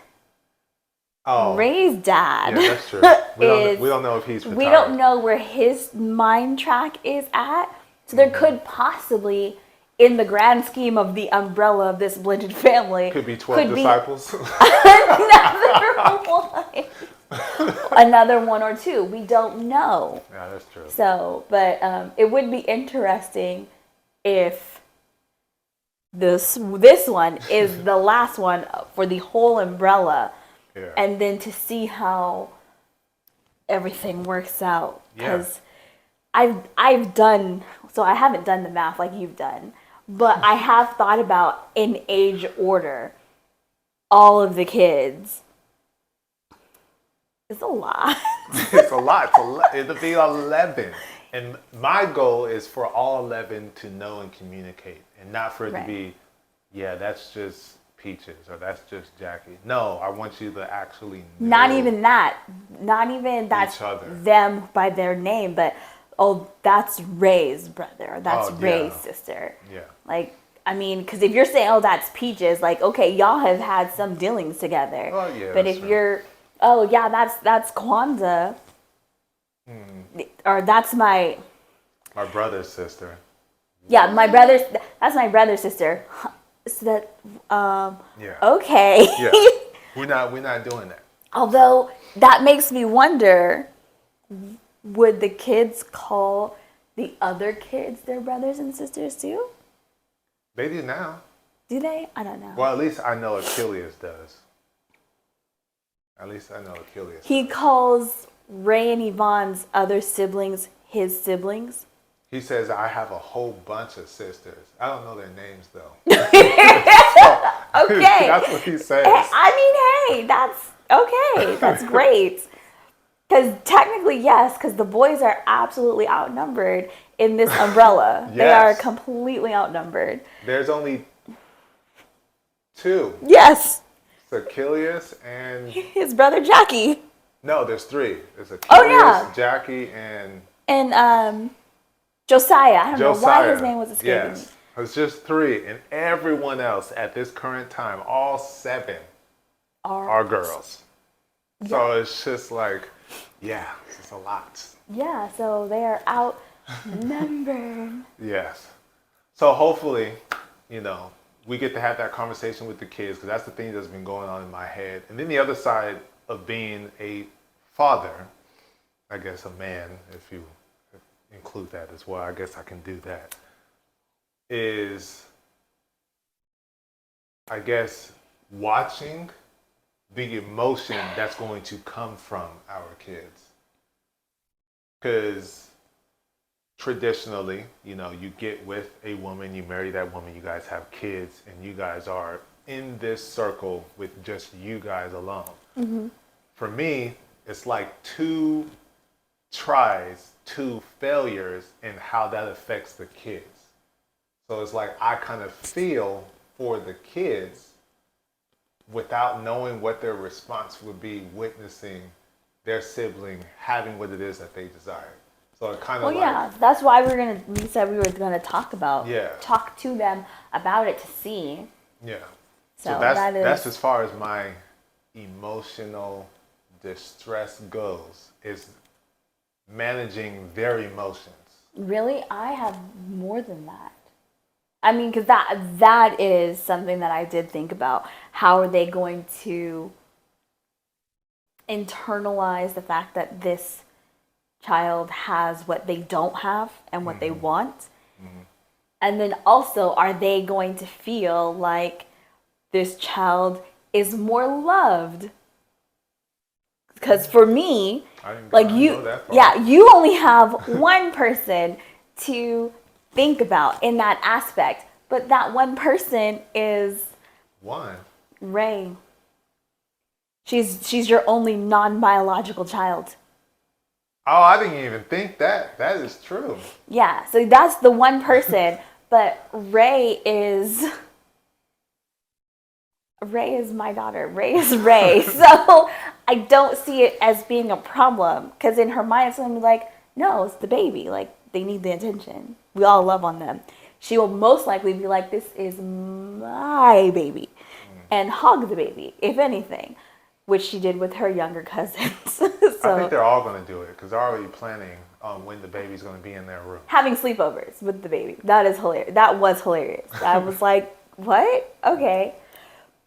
Speaker 2: Ray's dad
Speaker 1: that's true. We don't know if he's retired.
Speaker 2: We don't know where his mind track is at. So there could possibly, in the grand scheme of the umbrella of this blended family,
Speaker 1: could be 12 disciples.
Speaker 2: Another one. another one or two. We don't know.
Speaker 1: Yeah, that's true.
Speaker 2: So, but it would be interesting if this one is the last one for the whole umbrella,
Speaker 1: Yeah.
Speaker 2: and then to see how everything works out. Because I've done, so I haven't done the math like you've done, but I have thought about in age order all of the kids. It's a lot.
Speaker 1: It's a lot. It'll be 11. And my goal is for all 11 to know and communicate, and not for it to be, yeah, that's just Peaches or that's just Jackie. No, I want you to actually know.
Speaker 2: Not even that. Not even that's them by their name, but oh, that's Ray's brother. Or that's Ray's sister.
Speaker 1: Yeah.
Speaker 2: Like, I mean, because if you're saying, oh, that's Peaches, like, okay, y'all have had some dealings together.
Speaker 1: Oh, yeah.
Speaker 2: But if you're, oh, yeah, that's Kwanzaa, or that's my
Speaker 1: brother's sister.
Speaker 2: Yeah, that's my brother's sister. So that,
Speaker 1: yeah.
Speaker 2: Okay.
Speaker 1: Yeah. We're not doing that.
Speaker 2: Although that makes me wonder, would the kids call the other kids their brothers and sisters too?
Speaker 1: They do now.
Speaker 2: Do they? I don't know.
Speaker 1: Well, at least I know Achilles does.
Speaker 2: He calls Ray and Yvonne's other siblings his siblings.
Speaker 1: He says, I have a whole bunch of sisters. I don't know their names, though.
Speaker 2: Okay.
Speaker 1: That's what he says.
Speaker 2: I mean, hey, that's okay. That's great. Because technically, yes, because the boys are absolutely outnumbered in this umbrella.
Speaker 1: Yes.
Speaker 2: They are completely outnumbered.
Speaker 1: There's only 2.
Speaker 2: Yes.
Speaker 1: It's Achilles and...
Speaker 2: his brother, Jackie.
Speaker 1: No, there's 3. There's Achilles, Jackie, and...
Speaker 2: And, Josiah. I don't know why his name was escaping me.
Speaker 1: It's just 3. And everyone else at this current time, all 7 are girls. Yeah. So it's just like, yeah, it's a lot.
Speaker 2: Yeah, so they are outnumbered.
Speaker 1: Yes. So hopefully, we get to have that conversation with the kids, because that's the thing that's been going on in my head. And then the other side of being a father, I guess a man, if you include that as well, I guess I can do that, is, I guess, watching the emotion that's going to come from our kids. Because traditionally, you get with a woman, you marry that woman, you guys have kids, and you guys are in this circle with just you guys alone. Mm-hmm. For me, it's like 2 tries, 2 failures, and how that affects the kids. So it's like I kind of feel for the kids without knowing what their response would be, witnessing their sibling having what it is that they desire. So it kind of
Speaker 2: yeah, that's why we said we were gonna talk to them about it to see.
Speaker 1: Yeah. So that's as far as my emotional distress goes, is managing their emotions.
Speaker 2: Really? I have more than that. I mean, because that is something that I did think about. How are they going to internalize the fact that this child has what they don't have and what they want? Mm-hmm. And then also, are they going to feel like this child is more loved? Because for me, you only have one person to think about in that aspect, but that one person is Ray. She's your only non-biological child.
Speaker 1: Oh, I didn't even think that. That is true.
Speaker 2: Yeah, so that's the one person, but Ray is my daughter. Ray is Ray. So I don't see it as being a problem, because in her mind it's going to be like, no, it's the baby. Like, they need the attention. We all love on them. She will most likely be like, this is my baby, and hug the baby, if anything, which she did with her younger cousins. So,
Speaker 1: I think they're all going to do it, because they're already planning on when the baby's going to be in their room.
Speaker 2: Having sleepovers with the baby. That is hilarious. That was hilarious. I was like, what? Okay.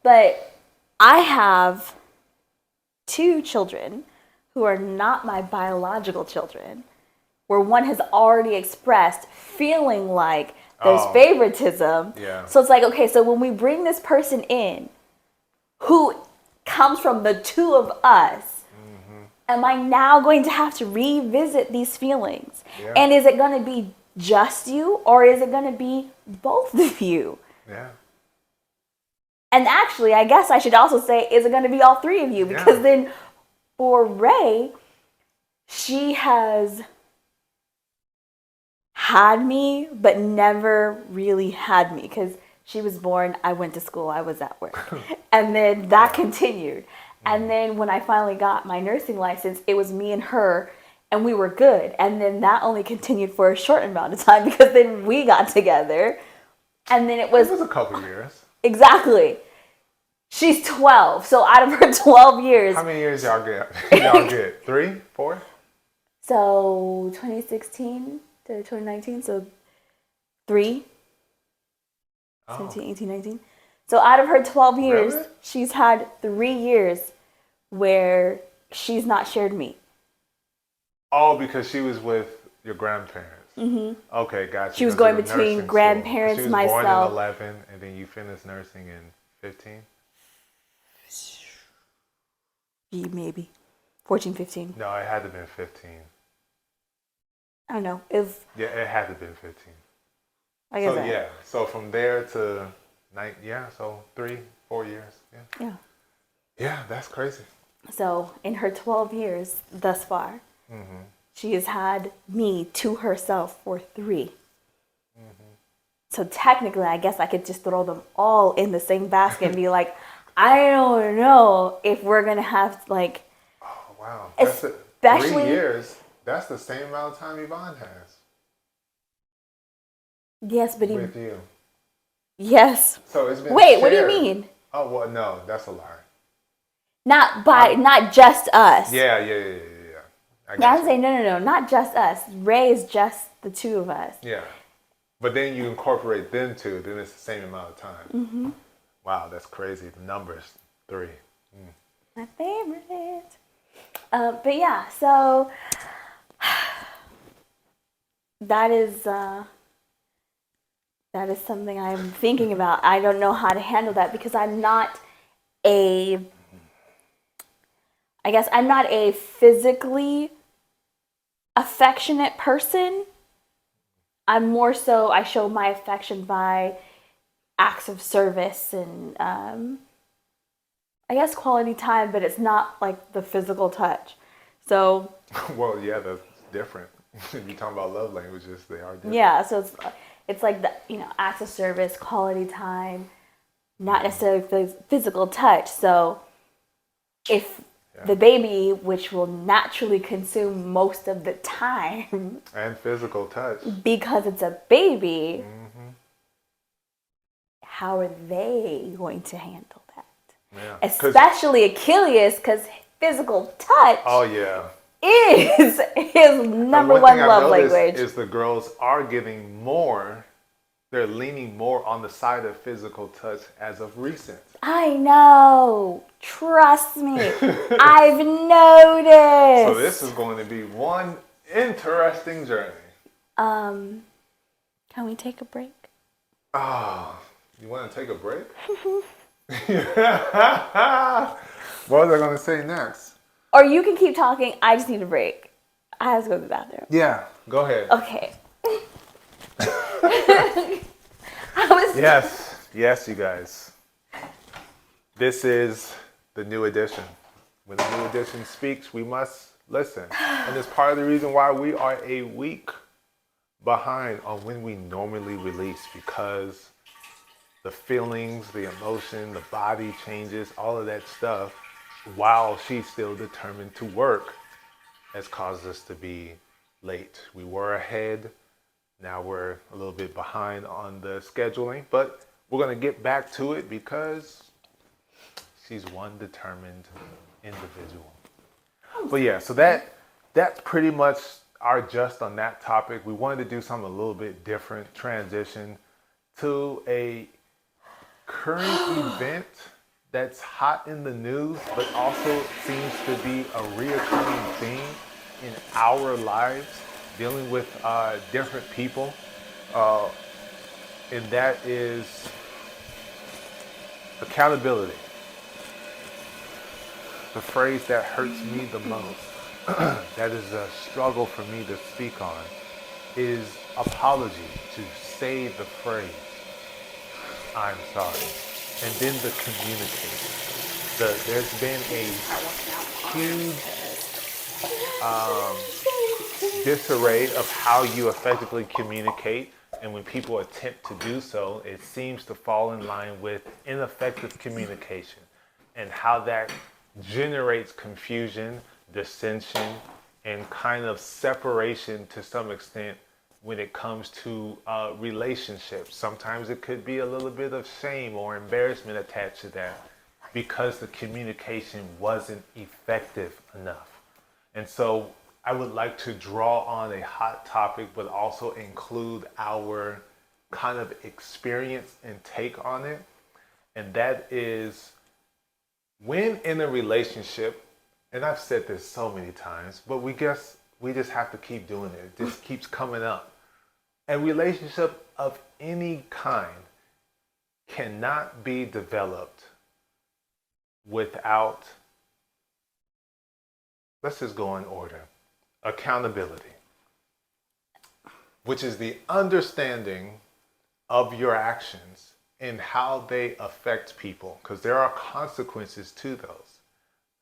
Speaker 2: But I have 2 children who are not my biological children, where one has already expressed feeling like there's favoritism.
Speaker 1: Yeah.
Speaker 2: So it's like, okay, so when we bring this person in who comes from the two of us, am I now going to have to revisit these feelings?
Speaker 1: Yeah.
Speaker 2: And is it going to be just you, or is it going to be both of you?
Speaker 1: Yeah.
Speaker 2: And actually, I guess I should also say, is it going to be all three of you? Because then for Ray, she has had me, but never really had me. Because she was born, I went to school, I was at work. And then that continued. And then when I finally got my nursing license, it was me and her, and we were good. And then that only continued for a short amount of time, because then we got together. And then it was
Speaker 1: a couple years.
Speaker 2: Exactly. She's 12. So out of her 12 years.
Speaker 1: How many years y'all get? Y'all get 3, 4?
Speaker 2: So 2016 to 2019. So 3. 17, 18, 19. So out of her 12 years,
Speaker 1: Really?
Speaker 2: she's had 3 years where she's not shared me.
Speaker 1: Oh, because she was with your grandparents. Okay, gotcha.
Speaker 2: She was going between grandparents,
Speaker 1: she was
Speaker 2: myself.
Speaker 1: born in 11, and then you finished nursing in 15?
Speaker 2: Maybe 14, 15.
Speaker 1: No, it had to have been 15.
Speaker 2: I don't know.
Speaker 1: Yeah, it had to have been 15.
Speaker 2: I guess
Speaker 1: So, yeah. So, from there to 9, so 3, 4 years. Yeah. Yeah, that's crazy.
Speaker 2: So in her 12 years thus far, she has had me to herself for 3. So technically, I guess I could just throw them all in the same basket and be like, I don't know if we're going to have, like...
Speaker 1: Oh, wow.
Speaker 2: Especially...
Speaker 1: 3 years, that's the same amount of time Yvonne has.
Speaker 2: Yes, but
Speaker 1: with you.
Speaker 2: Yes.
Speaker 1: So it's been
Speaker 2: Wait,
Speaker 1: shared.
Speaker 2: what do you mean?
Speaker 1: Oh, well, no, that's a lie.
Speaker 2: Not just us.
Speaker 1: Yeah.
Speaker 2: I'm saying, no, not just us. Ray is just the two of us.
Speaker 1: Yeah. But then you incorporate them two, then it's the same amount of time. Wow, that's crazy. The numbers, 3.
Speaker 2: My favorite. But yeah, so that is something I'm thinking about. I don't know how to handle that because I'm not a physically affectionate person. I'm more so, I show my affection by acts of service and I guess quality time, but it's not like the physical touch. So
Speaker 1: well, yeah, that's different. You're talking about love languages, they are different.
Speaker 2: Yeah, so it's like the acts of service, quality time, not necessarily physical touch. So if the baby, which will naturally consume most of the time,
Speaker 1: and physical touch,
Speaker 2: because it's a baby, how are they going to handle that?
Speaker 1: Yeah.
Speaker 2: Especially Achilles, because physical touch.
Speaker 1: Oh yeah.
Speaker 2: Is his number one love language.
Speaker 1: Is the girls are getting more. They're leaning more on the side of physical touch as of recent.
Speaker 2: I know. Trust me. I've noticed.
Speaker 1: So this is going to be one interesting journey.
Speaker 2: Can we take a break?
Speaker 1: Oh, you want to take a break? What was I going to say next?
Speaker 2: Or you can keep talking. I just need a break. I have to go to the bathroom.
Speaker 1: Yeah, go ahead.
Speaker 2: Okay.
Speaker 1: Yes, you guys. This is the new edition. When the new edition speaks, we must listen. And it's part of the reason why we are a week behind on when we normally release, because the feelings, the emotion, the body changes, all of that stuff, while she's still determined to work, has caused us to be late. We were ahead. Now we're a little bit behind on the scheduling, but we're going to get back to it because she's one determined individual. But yeah, so that's pretty much our just on that topic. We wanted to do something a little bit different, transition to a current event that's hot in the news, but also seems to be a reoccurring theme in our lives, dealing with different people, and that is accountability. The phrase that hurts me the most, that is a struggle for me to speak on, is apology, to say the phrase, I'm sorry, and then the communication. There's been a huge disarray of how you effectively communicate, and when people attempt to do so, it seems to fall in line with ineffective communication and how that generates confusion, dissension, and kind of separation to some extent when it comes to relationships. Sometimes it could be a little bit of shame or embarrassment attached to that because the communication wasn't effective enough. And so I would like to draw on a hot topic, but also include our kind of experience and take on it. And that is when in a relationship, and I've said this so many times, but we just have to keep doing it. It just keeps coming up. A relationship of any kind cannot be developed without, let's just go in order, accountability, which is the understanding of your actions and how they affect people, because there are consequences to those.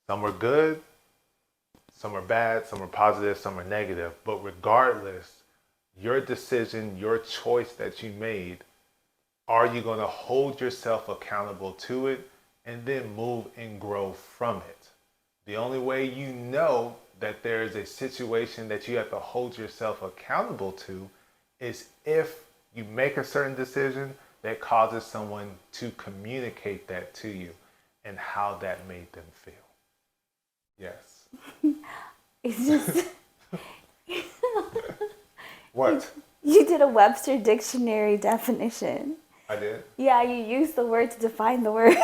Speaker 1: Some are good, some are bad, some are positive, some are negative, but regardless, your decision, your choice that you made, are you going to hold yourself accountable to it and then move and grow from it? The only way you know that there is a situation that you have to hold yourself accountable to is if you make a certain decision that causes someone to communicate that to you and how that made them feel. Yes.
Speaker 2: It's just
Speaker 1: What?
Speaker 2: you did a Webster dictionary definition.
Speaker 1: I did?
Speaker 2: Yeah, you used the word to define the word.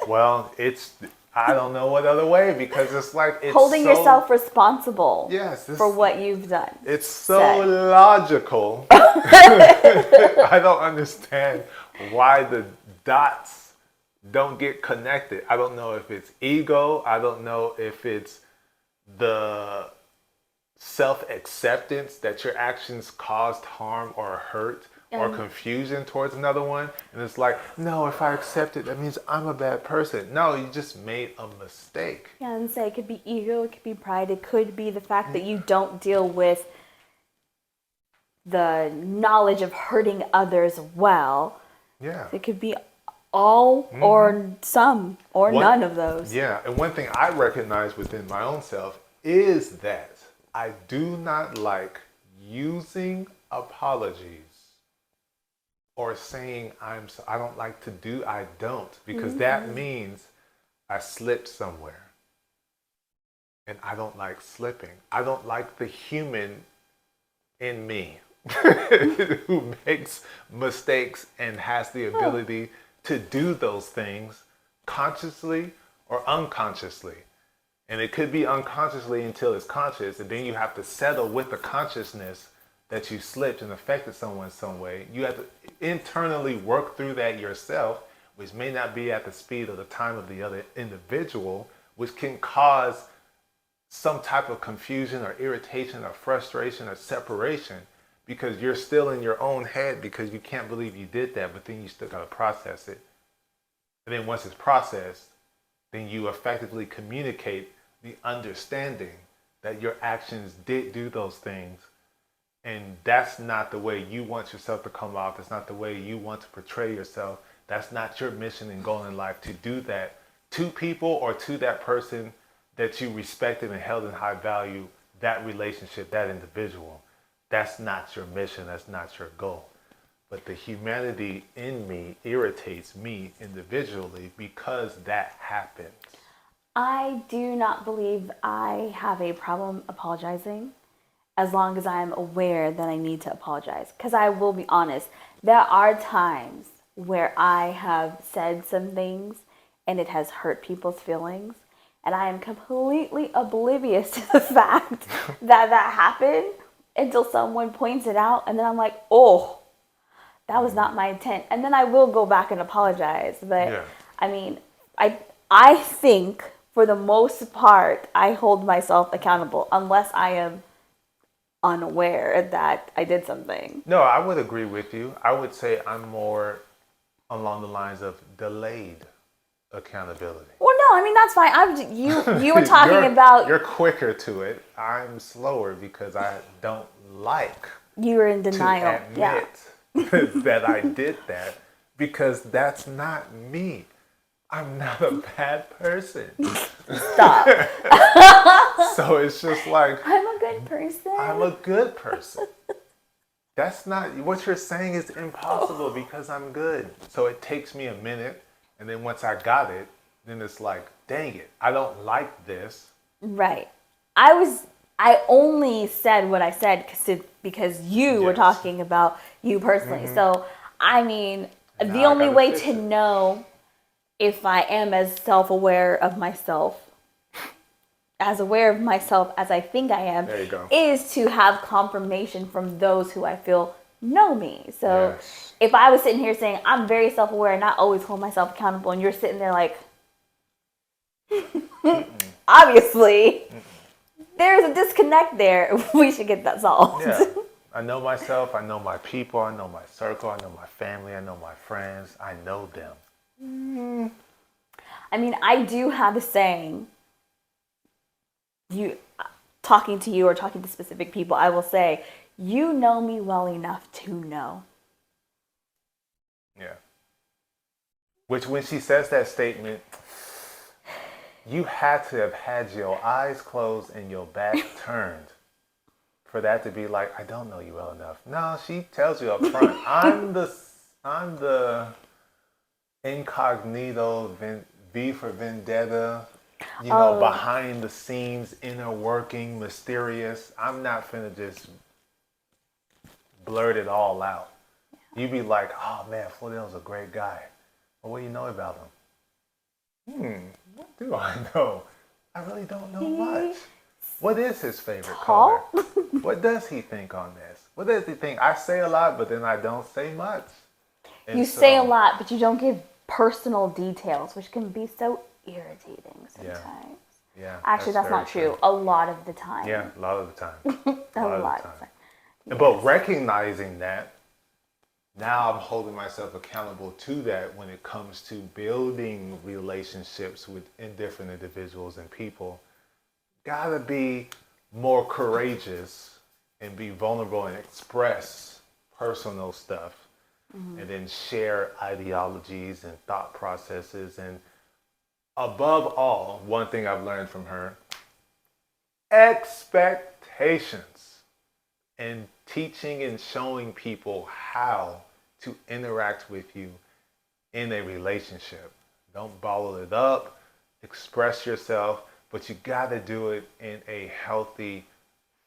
Speaker 1: Well, I don't know what other way, because it's like it's
Speaker 2: holding
Speaker 1: so,
Speaker 2: yourself responsible
Speaker 1: yes,
Speaker 2: for what you've done.
Speaker 1: It's so
Speaker 2: said.
Speaker 1: logical. I don't understand why the dots don't get connected. I don't know if it's ego. I don't know if it's the self-acceptance that your actions caused harm or hurt or confusion towards another one. And it's like, no, if I accept it, that means I'm a bad person. No, you just made a mistake.
Speaker 2: Yeah, and say it could be ego, it could be pride, it could be the fact that you don't deal with the knowledge of hurting others well.
Speaker 1: Yeah.
Speaker 2: It could be all or some or none of those.
Speaker 1: Yeah, and one thing I recognize within my own self is that I do not like using apologies or saying I don't like to do, I don't, because that means I slipped somewhere. And I don't like slipping. I don't like the human in me who makes mistakes and has the ability to do those things consciously or unconsciously. And it could be unconsciously until it's conscious, and then you have to settle with the consciousness that you slipped and affected someone some way. You have to internally work through that yourself, which may not be at the speed or the time of the other individual, which can cause some type of confusion or irritation or frustration or separation, because you're still in your own head because you can't believe you did that, but then you still got to process it. And then once it's processed, then you effectively communicate the understanding that your actions did do those things. And that's not the way you want yourself to come off. That's not the way you want to portray yourself. That's not your mission and goal in life, to do that to people or to that person that you respected and held in high value, that relationship, that individual. That's not your mission. That's not your goal. But the humanity in me irritates me individually because that happens.
Speaker 2: I do not believe I have a problem apologizing as long as I'm aware that I need to apologize. Because I will be honest, there are times where I have said some things and it has hurt people's feelings. And I am completely oblivious to the fact that that happened until someone points it out. And then I'm like, oh, that was not my intent. And then I will go back and apologize. But
Speaker 1: Yeah.
Speaker 2: I mean, I think for the most part, I hold myself accountable unless I am unaware that I did something.
Speaker 1: No, I would agree with you. I would say I'm more along the lines of delayed accountability.
Speaker 2: Well, no, I mean that's fine. You were talking about
Speaker 1: You're quicker to it. I'm slower because I don't like
Speaker 2: you were in
Speaker 1: to
Speaker 2: denial. Yeah.
Speaker 1: admit that I did that because that's not me. I'm not a bad person.
Speaker 2: Stop.
Speaker 1: So it's just like
Speaker 2: I'm a good person.
Speaker 1: I'm a good person. That's not what you're saying is impossible because I'm good. So it takes me a minute, and then once I got it, then it's like, dang it, I don't like this.
Speaker 2: Right. I only said what I said because you were
Speaker 1: Yes.
Speaker 2: talking about you personally. So, I mean,
Speaker 1: Now
Speaker 2: the
Speaker 1: I
Speaker 2: only
Speaker 1: gotta
Speaker 2: way
Speaker 1: fix
Speaker 2: to
Speaker 1: it.
Speaker 2: know if I am as self-aware of myself, as aware of myself as I think I am,
Speaker 1: There you go.
Speaker 2: is to have confirmation from those who I feel know me. So,
Speaker 1: Yes.
Speaker 2: if I was sitting here saying I'm very self-aware and I always hold myself accountable, and you're sitting there like, obviously, there's a disconnect there. We should get that solved.
Speaker 1: Yeah. I know myself, I know my people, I know my circle, I know my family, I know my friends, I know them.
Speaker 2: I mean, I do have a saying. You talking to you or talking to specific people, I will say, you know me well enough to know.
Speaker 1: Yeah. Which when she says that statement, you had to have had your eyes closed and your back turned for that to be like, I don't know you well enough. No, she tells you up front, I'm the incognito V for Vendetta, behind the scenes, inner working, mysterious. I'm not finna just blurt it all out. You be like, oh man, Floridel's a great guy. Well, what do you know about him? What do I know? I really don't know much. What is his favorite color?
Speaker 2: Tall?
Speaker 1: What does he think on this? What does he think? I say a lot, but then I don't say much. And
Speaker 2: You say a lot, but you don't give personal details, which can be so irritating sometimes.
Speaker 1: Yeah.
Speaker 2: Actually, that's
Speaker 1: very
Speaker 2: not true. A lot of the time.
Speaker 1: Yeah, a lot of the time.
Speaker 2: A lot of the time. Yes.
Speaker 1: But recognizing that, now I'm holding myself accountable to that when it comes to building relationships with different individuals and people. Gotta be more courageous and be vulnerable and express personal stuff, and then share ideologies and thought processes. And above all, one thing I've learned from her, expectations, and teaching and showing people how to interact with you in a relationship. Don't bottle it up, express yourself, but you got to do it in a healthy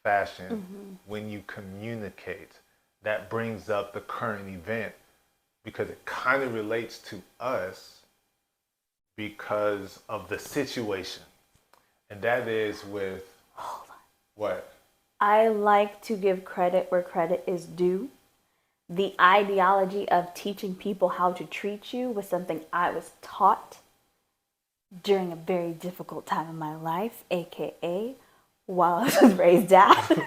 Speaker 1: fashion when you communicate. That brings up the current event because it kind of relates to us because of the situation. And that is with what?
Speaker 2: I like to give credit where credit is due. The ideology of teaching people how to treat you was something I was taught during a very difficult time in my life, aka while I was raised after,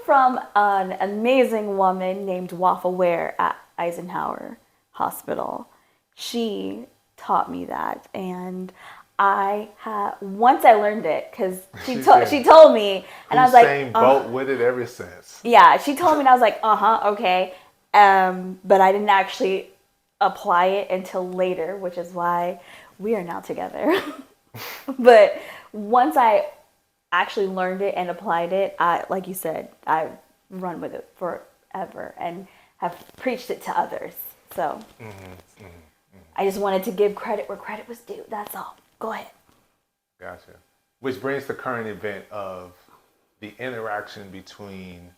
Speaker 2: from an amazing woman named Wafa Ware at Eisenhower Hospital. She taught me that, and once I learned it, because she told me, and I was like,
Speaker 1: Same boat with it ever since.
Speaker 2: yeah, she told me, and I was like, okay, but I didn't actually apply it until later, which is why we are now together. But once I actually learned it and applied it, like you said, I run with it forever and have preached it to others. So I just wanted to give credit where credit was due. That's all. Go ahead.
Speaker 1: Gotcha. Which brings the current event of the interaction between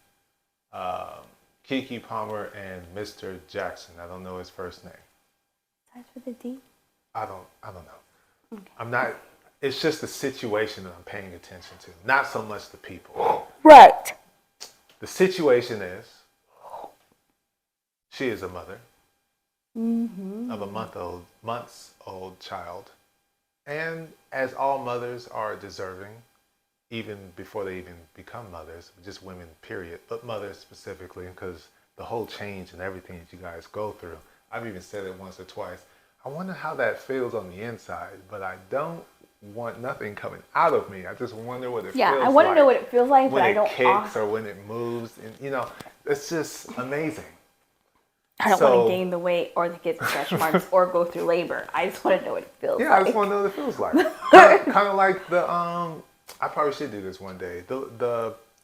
Speaker 1: Keke Palmer and Mr. Jackson. I don't know his first name.
Speaker 2: Starts with a D.
Speaker 1: I don't know. I'm not, it's just the situation that I'm paying attention to, not so much the people.
Speaker 2: Right.
Speaker 1: The situation is, she is a mother of a months old child. And as all mothers are deserving, even before they even become mothers, just women, period, but mothers specifically, because the whole change and everything that you guys go through. I've even said it once or twice. I wonder how that feels on the inside, but I don't want nothing coming out of me. I just wonder what it feels like.
Speaker 2: Yeah, I want to know what it feels like,
Speaker 1: when
Speaker 2: but I
Speaker 1: it
Speaker 2: don't.
Speaker 1: kicks or when it moves, and it's just amazing.
Speaker 2: I don't want to gain the weight or to get stretch marks or go through labor. I just want to know what it feels like.
Speaker 1: Yeah, I just want to know what it feels like. Kind of like the I probably should do this one day.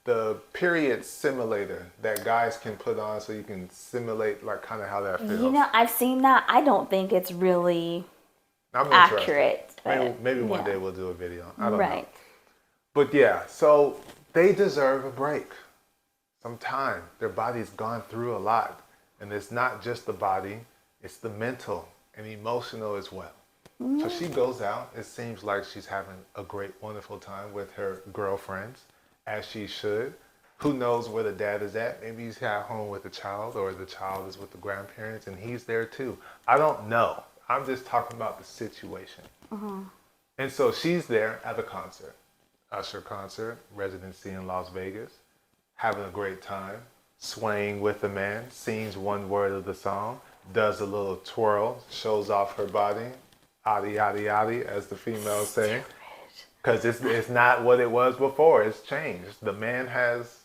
Speaker 1: The period simulator that guys can put on so you can simulate like kind of how that feels.
Speaker 2: I've seen that. I don't think it's really
Speaker 1: I'm
Speaker 2: accurate.
Speaker 1: Maybe one day we'll do a video. I don't know.
Speaker 2: Right.
Speaker 1: But yeah, so they deserve a break. Some time. Their body's gone through a lot. And it's not just the body, it's the mental and emotional as well. So she goes out. It seems like she's having a great, wonderful time with her girlfriends, as she should. Who knows where the dad is at? Maybe he's at home with the child, or the child is with the grandparents and he's there too. I don't know. I'm just talking about the situation. And so she's there at the concert, Usher concert, residency in Las Vegas, having a great time, swaying with the man, sings one word of the song, does a little twirl, shows off her body, yaddy, yaddy, yaddy, as the females say. Because it's not what it was before. It's changed. The man has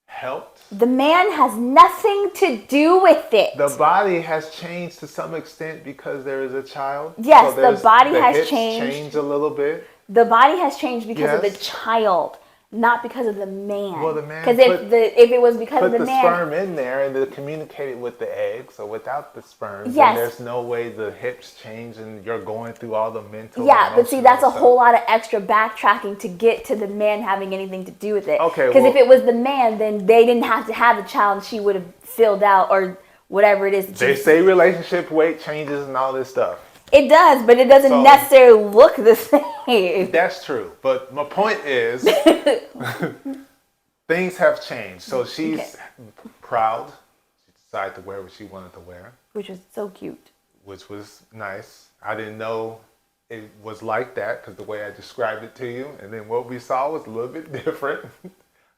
Speaker 1: helped.
Speaker 2: The man has nothing to do with it.
Speaker 1: The body has changed to some extent because there is a child.
Speaker 2: Yes,
Speaker 1: so
Speaker 2: the body
Speaker 1: the
Speaker 2: has
Speaker 1: hips
Speaker 2: changed.
Speaker 1: Changed a little bit.
Speaker 2: The body has changed because of
Speaker 1: Yes.
Speaker 2: the child, not because of the man.
Speaker 1: Well, the man
Speaker 2: because if it was because of
Speaker 1: put
Speaker 2: the
Speaker 1: the
Speaker 2: man,
Speaker 1: sperm in there and they communicated with the egg. So without the sperm,
Speaker 2: Yes.
Speaker 1: then there's no way the hips change and you're going through all the mental.
Speaker 2: yeah, but see, that's a
Speaker 1: emotional
Speaker 2: whole lot of extra backtracking to get to the man having anything to do with it.
Speaker 1: Okay,
Speaker 2: because if
Speaker 1: well-
Speaker 2: it was the man, then they didn't have to have the child, and she would have filled out or whatever it is. that
Speaker 1: They
Speaker 2: she-
Speaker 1: say relationship weight changes and all this stuff.
Speaker 2: it does, but it doesn't
Speaker 1: So-
Speaker 2: necessarily look the same.
Speaker 1: That's true. But my point is, things have changed. So she's
Speaker 2: Okay.
Speaker 1: proud. She decided to wear what she wanted to wear,
Speaker 2: Which was so cute.
Speaker 1: which was nice. I didn't know it was like that because the way I described it to you, and then what we saw was a little bit different.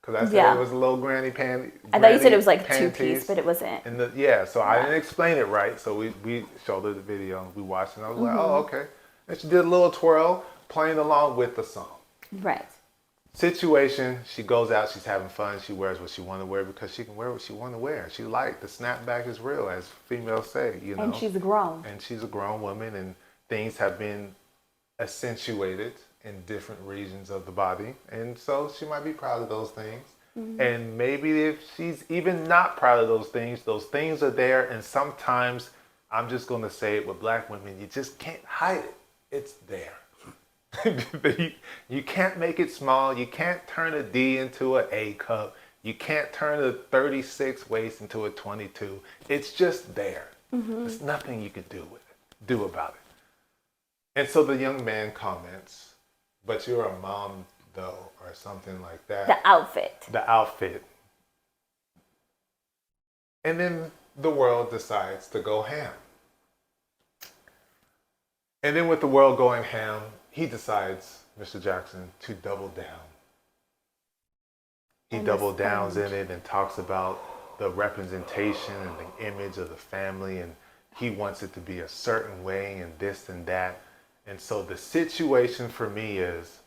Speaker 1: Because I said
Speaker 2: Yeah.
Speaker 1: it was a little granny panty.
Speaker 2: I thought you said it was like a
Speaker 1: panties.
Speaker 2: two-piece, but it wasn't.
Speaker 1: And so I didn't explain it right. So we showed her the video, we watched it, and I was like, oh, okay. And she did a little twirl, playing along with the song.
Speaker 2: Right.
Speaker 1: Situation, she goes out, she's having fun, she wears what she want to wear because she can wear what she want to wear. She liked the snapback is real, as females say,
Speaker 2: And she's grown.
Speaker 1: And she's a grown woman, and things have been accentuated in different regions of the body. And so she might be proud of those things. And maybe if she's even not proud of those things are there. And sometimes, I'm just going to say it with black women, you just can't hide it. It's there. You can't make it small. You can't turn a D into an A cup. You can't turn a 36 waist into a 22. It's just there. There's nothing you can do about it. And so the young man comments, but you're a mom though, or something like that.
Speaker 2: The outfit.
Speaker 1: The outfit. And then the world decides to go ham. And then with the world going ham, he decides, Mr. Jackson, to double down. He double downs in it and talks about the representation and the image of the family, and he wants it to be a certain way and this and that. And so the situation for me is,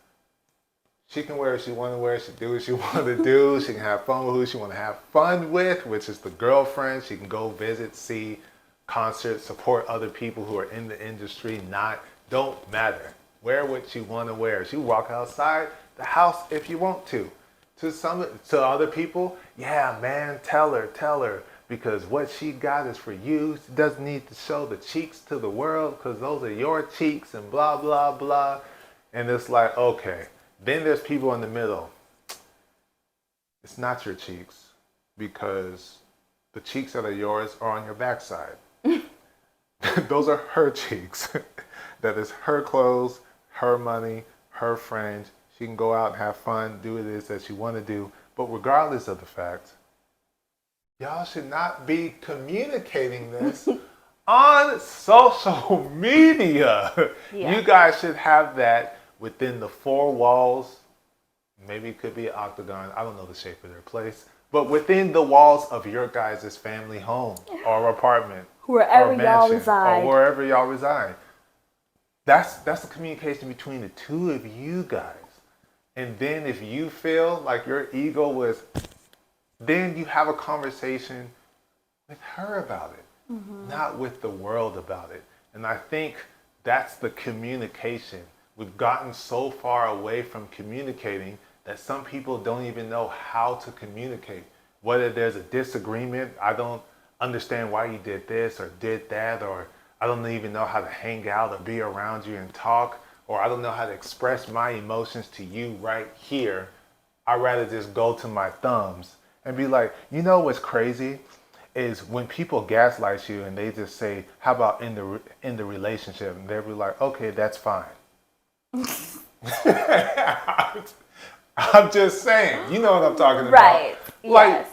Speaker 1: she can wear what she want to wear. She can do what she want to do. She can have fun with who she want to have fun with, which is the girlfriend. She can go visit, see concerts, support other people who are in the industry. Don't matter. Wear what you want to wear. She walk outside the house if you want to. To other people, yeah, man, tell her. Because what she got is for you. She doesn't need to show the cheeks to the world because those are your cheeks and blah, blah, blah. And it's like, okay. Then there's people in the middle. It's not your cheeks because the cheeks that are yours are on your backside. Those are her cheeks. that it's her clothes, her money, her friends. She can go out and have fun, do what it is that she want to do. But regardless of the fact, y'all should not be communicating this on social media.
Speaker 2: Yeah.
Speaker 1: You guys should have that within the four walls. Maybe it could be an octagon. I don't know the shape of their place. But within the walls of your guys' family home or apartment.
Speaker 2: Wherever
Speaker 1: or
Speaker 2: y'all
Speaker 1: mansion,
Speaker 2: reside.
Speaker 1: Or wherever y'all reside. That's the communication between the two of you guys. And then if you feel like your ego was, then you have a conversation with her about it, not with the world about it. And I think that's the communication. We've gotten so far away from communicating that some people don't even know how to communicate. Whether there's a disagreement, I don't understand why you did this or did that, or I don't even know how to hang out or be around you and talk, or I don't know how to express my emotions to you right here. I'd rather just go to my thumbs and be like, you know what's crazy is when people gaslight you and they just say, how about in the relationship? And they'll be like, okay, that's fine. I'm just saying, you know what I'm talking about.
Speaker 2: Right.
Speaker 1: Like,
Speaker 2: Yes.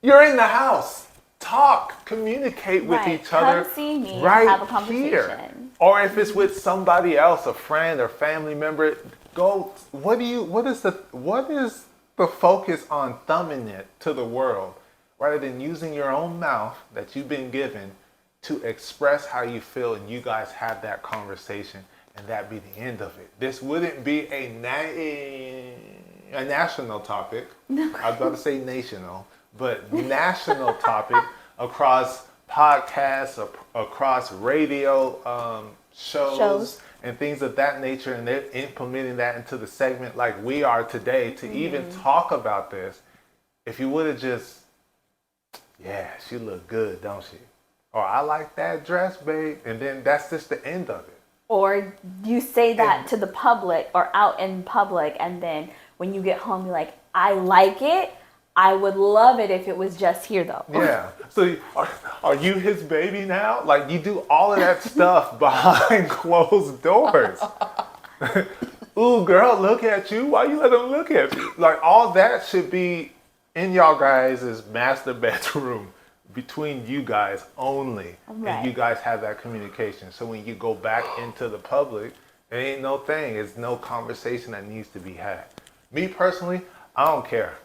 Speaker 1: you're in the house. Talk, communicate with
Speaker 2: Right.
Speaker 1: each other.
Speaker 2: Come see me and
Speaker 1: right
Speaker 2: have a conversation.
Speaker 1: here. Or if it's with somebody else, a friend or family member, go. What is the focus on thumbing it to the world rather than using your own mouth that you've been given to express how you feel, and you guys have that conversation and that be the end of it. This wouldn't be a national topic. I was about to say national, but national topic across podcasts, across radio shows and things of that nature, and they're implementing that into the segment like we are today to even talk about this. If you would have just, yeah, she look good, don't she? Or I like that dress, babe, and then that's just the end of it.
Speaker 2: Or you say that to the public or out in public, and then when you get home, you're like, I like it. I would love it if it was just here, though.
Speaker 1: Yeah. So are you his baby now? Like, you do all of that stuff behind closed doors. Ooh, girl, look at you. Why you let him look at you? Like, all that should be in y'all guys' master bedroom between you guys only.
Speaker 2: Right.
Speaker 1: And you guys have that communication. So when you go back into the public, it ain't no thing. It's no conversation that needs to be had. Me personally, I don't care.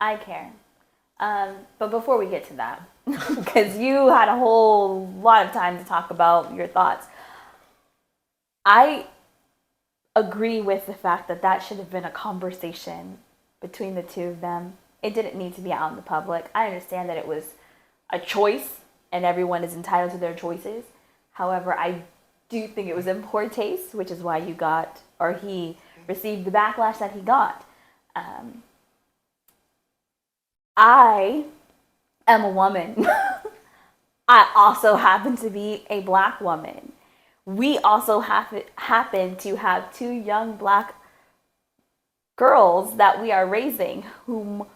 Speaker 2: I care. But before we get to that, because you had a whole lot of time to talk about your thoughts, I agree with the fact that that should have been a conversation between the two of them. It didn't need to be out in the public. I understand that it was a choice and everyone is entitled to their choices. However, I do think it was in poor taste, which is why he received the backlash that he got. I am a woman. I also happen to be a black woman. We also happen to have two young black girls that we are raising, whom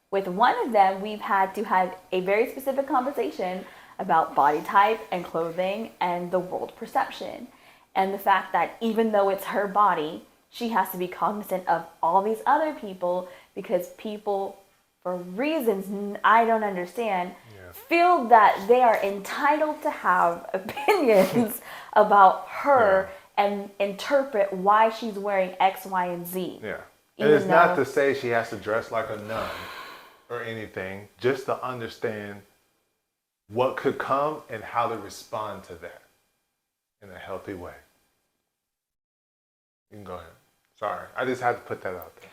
Speaker 2: with one of them we've had to have a very specific conversation about body type and clothing and the world perception. And the fact that even though it's her body, she has to be cognizant of all these other people, because people, for reasons I don't understand, feel that they are entitled to have opinions about her and interpret why she's wearing X, Y, and Z.
Speaker 1: Yeah. And it's not to say she has to dress like a nun or anything, just to understand what could come and how to respond to that in a healthy way. You can go ahead. Sorry, I just had to put that out there.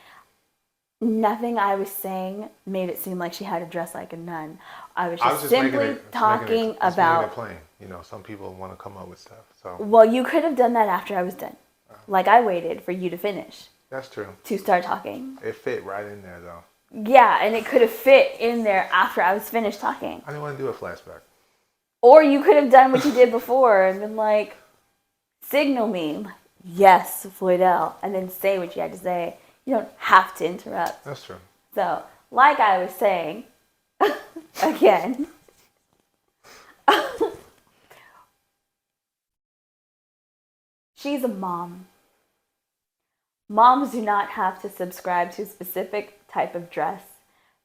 Speaker 2: Nothing I was saying made it seem like she had to dress like a nun. I was
Speaker 1: just
Speaker 2: simply talking about.
Speaker 1: Making it plain. You know, some people want to come up with stuff. So.
Speaker 2: Well, you could have done that after I was done. Like, I waited for you to finish.
Speaker 1: That's true.
Speaker 2: To start talking.
Speaker 1: It fit right in there, though.
Speaker 2: Yeah, and it could have fit in there after I was finished talking.
Speaker 1: I didn't want to do a flashback.
Speaker 2: Or you could have done what you did before and been like, signal me, like, yes, Floydell, and then say what you had to say. You don't have to interrupt.
Speaker 1: That's true.
Speaker 2: So, like I was saying, again, She's a mom. Moms do not have to subscribe to a specific type of dress.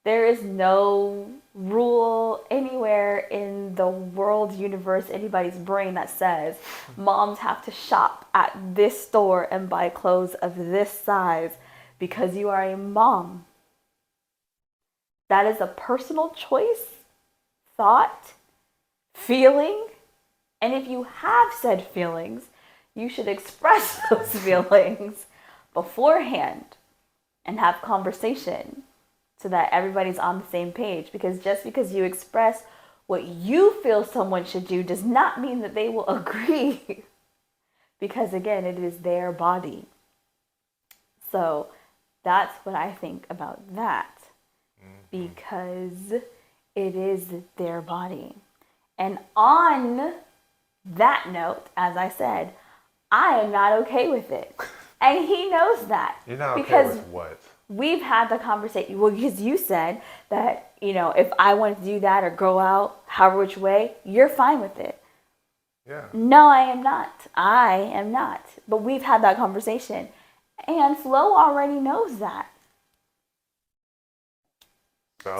Speaker 2: There is no rule anywhere in the world, universe, anybody's brain that says moms have to shop at this store and buy clothes of this size because you are a mom. That is a personal choice, thought, feeling, and if you have said feelings, you should express those feelings beforehand and have conversation so that everybody's on the same page. Because just because you express what you feel someone should do does not mean that they will agree. Because again, it is their body. So that's what I think about that. Because it is their body. And on that note, as I said, I am not okay with it. And he knows that.
Speaker 1: You're not okay
Speaker 2: because
Speaker 1: with what?
Speaker 2: we've had the conversation. Well, because you said that, if I wanted to do that or go out, however which way, you're fine with it.
Speaker 1: Yeah.
Speaker 2: No, I am not. I am not. But we've had that conversation. And Flo already knows that.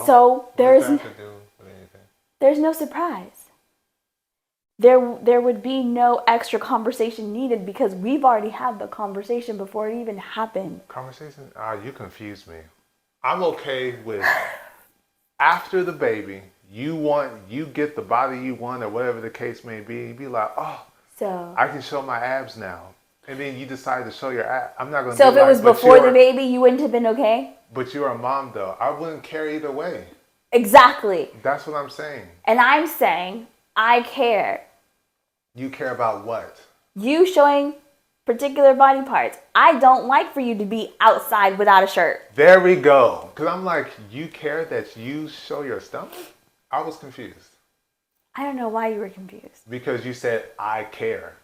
Speaker 2: So there's
Speaker 1: what does that have to do with anything?
Speaker 2: There's no surprise. There would be no extra conversation needed because we've already had the conversation before it even happened.
Speaker 1: Conversation? You confused me. I'm okay with after the baby, you get the body you want or whatever the case may be. You be like,
Speaker 2: so
Speaker 1: I can show my abs now. And then you decide to show your abs. I'm not going to
Speaker 2: So if it was before the baby, you wouldn't have been okay?
Speaker 1: But you're a mom though. I wouldn't care either way.
Speaker 2: Exactly.
Speaker 1: That's what I'm saying.
Speaker 2: And I'm saying, I care.
Speaker 1: You care about what?
Speaker 2: You showing particular body parts. I don't like for you to be outside without a shirt.
Speaker 1: There we go. Because I'm like, you care that you show your stomach? I was confused.
Speaker 2: I don't know why you were confused.
Speaker 1: Because you said, I care.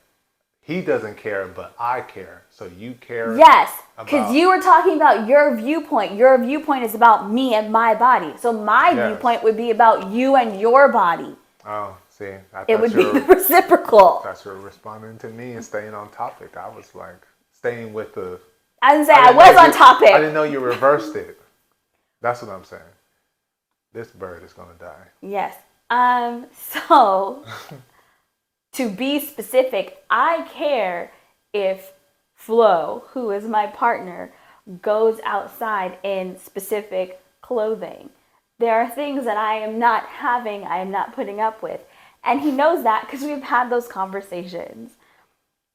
Speaker 1: He doesn't care, but I care. So you care.
Speaker 2: Yes, because you were talking about your viewpoint. Your viewpoint is about me and my body. So my viewpoint would be about you and your body.
Speaker 1: Oh, see.
Speaker 2: It would be reciprocal.
Speaker 1: I thought you were responding to me and staying on topic. I was like, staying with the...
Speaker 2: I didn't say I was on topic.
Speaker 1: I didn't know you reversed it. That's what I'm saying. This bird is going to die.
Speaker 2: Yes. So... To be specific, I care if Flo, who is my partner, goes outside in specific clothing. There are things that I am not having, I am not putting up with. And he knows that because we've had those conversations.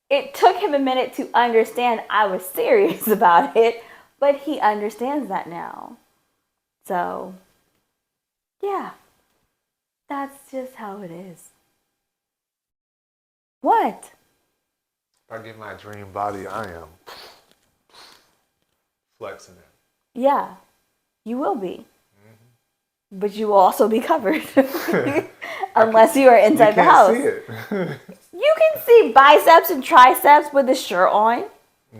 Speaker 2: It took him a minute to understand I was serious about it, but he understands that now. So, yeah, that's just how it is. What?
Speaker 1: If I get my dream body, I am flexing it.
Speaker 2: Yeah, you will be. Mm-hmm. But you will also be covered. Unless you are inside the house.
Speaker 1: You can't see it.
Speaker 2: You can see biceps and triceps with a shirt on.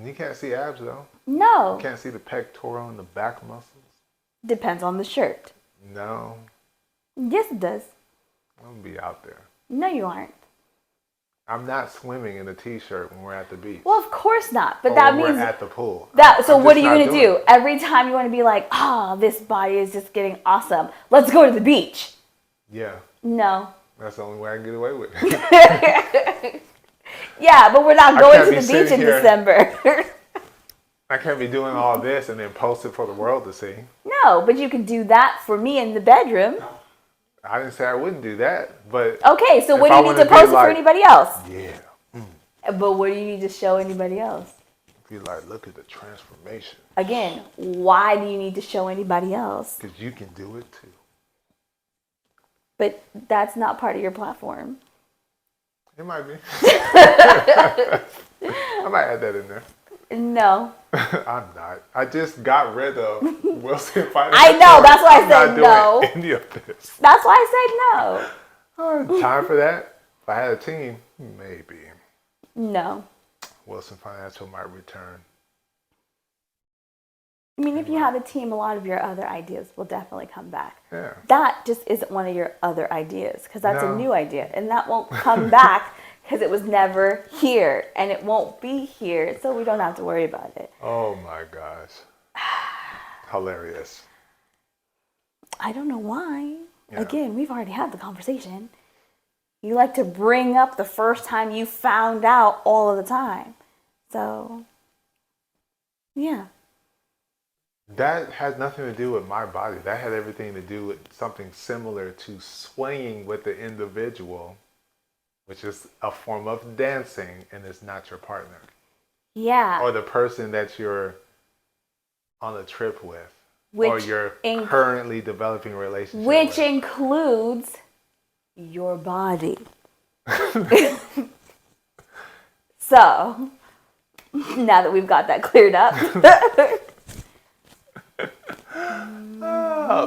Speaker 1: You can't see abs, though.
Speaker 2: No.
Speaker 1: You can't see the pectoral and the back muscles.
Speaker 2: Depends on the shirt.
Speaker 1: No.
Speaker 2: Yes, it does.
Speaker 1: I'm going to be out there.
Speaker 2: No, you aren't.
Speaker 1: I'm not swimming in a t-shirt when we're at the beach.
Speaker 2: Well, of course not. But that means
Speaker 1: we're at the pool.
Speaker 2: So what are you going to do? Every time you want to be like, this body is just getting awesome. Let's go to the beach.
Speaker 1: Yeah.
Speaker 2: No.
Speaker 1: That's the only way I can get away with it.
Speaker 2: Yeah, but we're not going to the beach in December.
Speaker 1: I can't be doing all this and then post it for the world to see.
Speaker 2: No, but you can do that for me in the bedroom.
Speaker 1: I didn't say I wouldn't do that, but...
Speaker 2: Okay, so what do you need to post it for anybody else?
Speaker 1: Yeah.
Speaker 2: But what do you need to show anybody else?
Speaker 1: Be like, look at the transformation.
Speaker 2: Again, why do you need to show anybody else?
Speaker 1: Because you can do it too.
Speaker 2: But that's not part of your platform.
Speaker 1: It might be. I might add that in there.
Speaker 2: No.
Speaker 1: I'm not. I just got rid of Wilson Financial.
Speaker 2: I know. That's why I said no.
Speaker 1: Any of this.
Speaker 2: That's why I said no.
Speaker 1: Time for that. If I had a team, maybe.
Speaker 2: No.
Speaker 1: Wilson Financial might return.
Speaker 2: I mean, if you have a team, a lot of your other ideas will definitely come back.
Speaker 1: Yeah.
Speaker 2: That just isn't one of your other ideas because that's a new idea. And that won't come back because it was never here and it won't be here, so we don't have to worry about it.
Speaker 1: Oh my gosh. Hilarious.
Speaker 2: I don't know why.
Speaker 1: Yeah.
Speaker 2: Again, we've already had the conversation. You like to bring up the first time you found out all of the time. So, yeah.
Speaker 1: That has nothing to do with my body. That had everything to do with something similar to swaying with the individual, which is a form of dancing, and it's not your partner.
Speaker 2: Yeah.
Speaker 1: Or the person that you're on a trip with.
Speaker 2: Which
Speaker 1: or you're currently developing a relationship
Speaker 2: which
Speaker 1: with.
Speaker 2: includes your body. So, now that we've got that cleared up.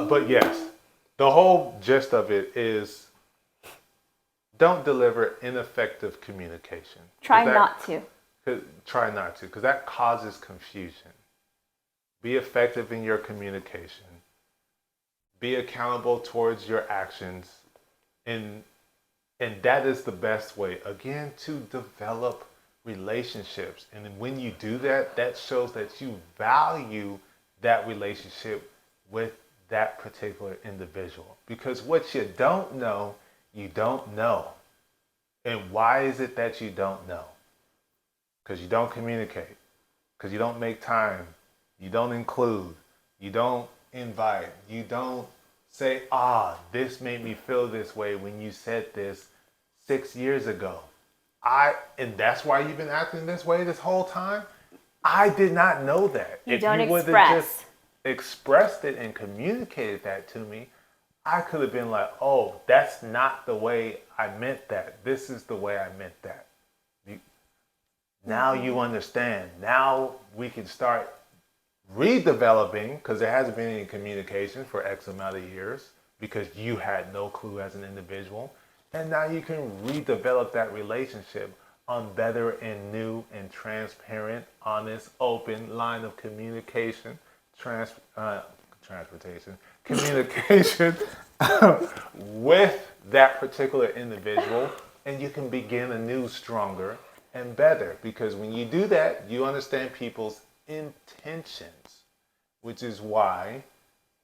Speaker 1: But yes, the whole gist of it is don't deliver ineffective communication.
Speaker 2: Try not to.
Speaker 1: Try not to, because that causes confusion. Be effective in your communication. Be accountable towards your actions. And that is the best way, again, to develop relationships. And when you do that, that shows that you value that relationship with that particular individual. Because what you don't know, you don't know. And why is it that you don't know? Because you don't communicate. Because you don't make time. You don't include. You don't invite. You don't say, this made me feel this way when you said this 6 years ago. And that's why you've been acting this way this whole time? I did not know that.
Speaker 2: If
Speaker 1: you would have just expressed it and communicated that to me, I could have been like, that's not the way I meant that. This is the way I meant that. Now you understand. Now we can start redeveloping, because there hasn't been any communication for X amount of years because you had no clue as an individual. And now you can redevelop that relationship on better and new and transparent, honest, open line of communication, communication with that particular individual. And you can begin anew stronger and better, because when you do that, you understand people's intentions, which is why